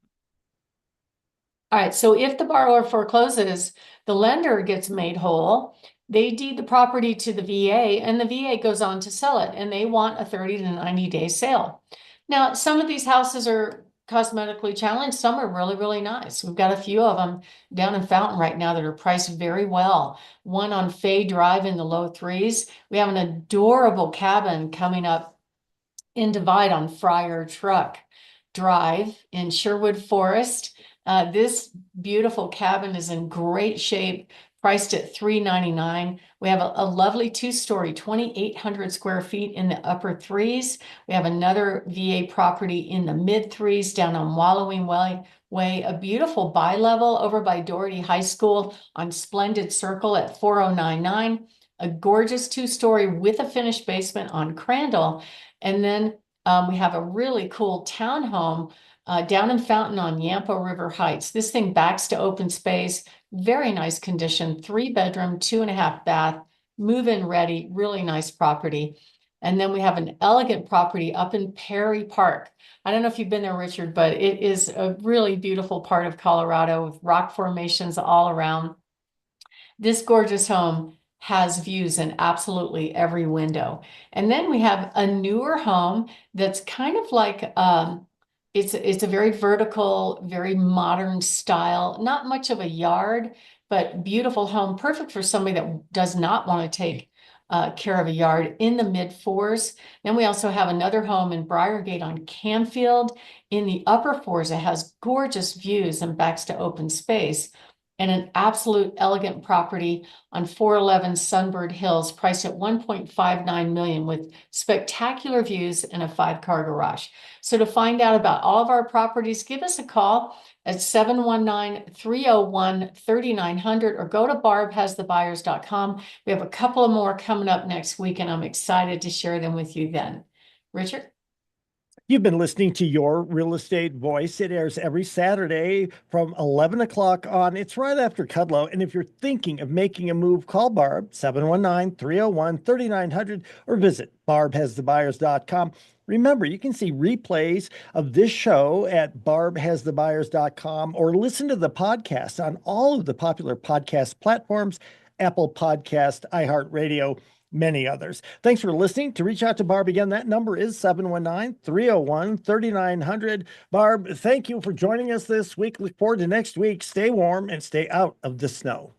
right, so if the borrower forecloses, the lender gets made whole. They deed the property to the VA, and the VA goes on to sell it, and they want a 30 to 90-day sale. Now, some of these houses are cosmetically challenged. Some are really, really nice. We've got a few of them down in Fountain right now that are priced very well. One on Fay Drive in the low threes. We have an adorable cabin coming up in Divide on Friar Truck Drive in Sherwood Forest. This beautiful cabin is in great shape, priced at $399. We have a lovely two-story, 2,800 square feet in the upper threes. We have another VA property in the mid threes down on Wallowing Way, a beautiful bi-level over by Doherty High School on Splendid Circle at 4099. A gorgeous two-story with a finished basement on Crandall. And then we have a really cool townhome down in Fountain on Yampa River Heights. This thing backs to open space, very nice condition, 3-bedroom, 2.5-bath, move-in ready, really nice property. And then we have an elegant property up in Perry Park. I don't know if you've been there, Richard, but it is a really beautiful part of Colorado with rock formations all around. This gorgeous home has views in absolutely every window. And then we have a newer home that's kind of like it's a very vertical, very modern style, not much of a yard, but beautiful home, perfect for somebody that does not want to take care of a yard in the mid fours. Then we also have another home in Briargate on Canfield in the upper fours. It has gorgeous views and backs to open space, and an absolute elegant property on 411 Sunbird Hills, priced at $1.59 million with spectacular views and a 5-car garage. So to find out about all of our properties, give us a call at 719-301-3900 or go to barbhasthebuyers.com. We have a couple of more coming up next week, and I'm excited to share them with you then. Richard? You've been listening to Your Real Estate Voice. It airs every Saturday from 11 o'clock on. It's right after Cudlow. And if you're thinking of making a move, call Barb, 719-301-3900, or visit barbhasthebuyers.com. Remember, you can see replays of this show at barbhasthebuyers.com or listen to the podcast on all of the popular podcast platforms, Apple Podcast, iHeartRadio, many others. Thanks for listening. To reach out to Barb again, that number is 719-301-3900. Barb, thank you for joining us this week. Look forward to next week. Stay warm and stay out of the snow.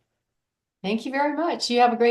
Thank you very much. You have a great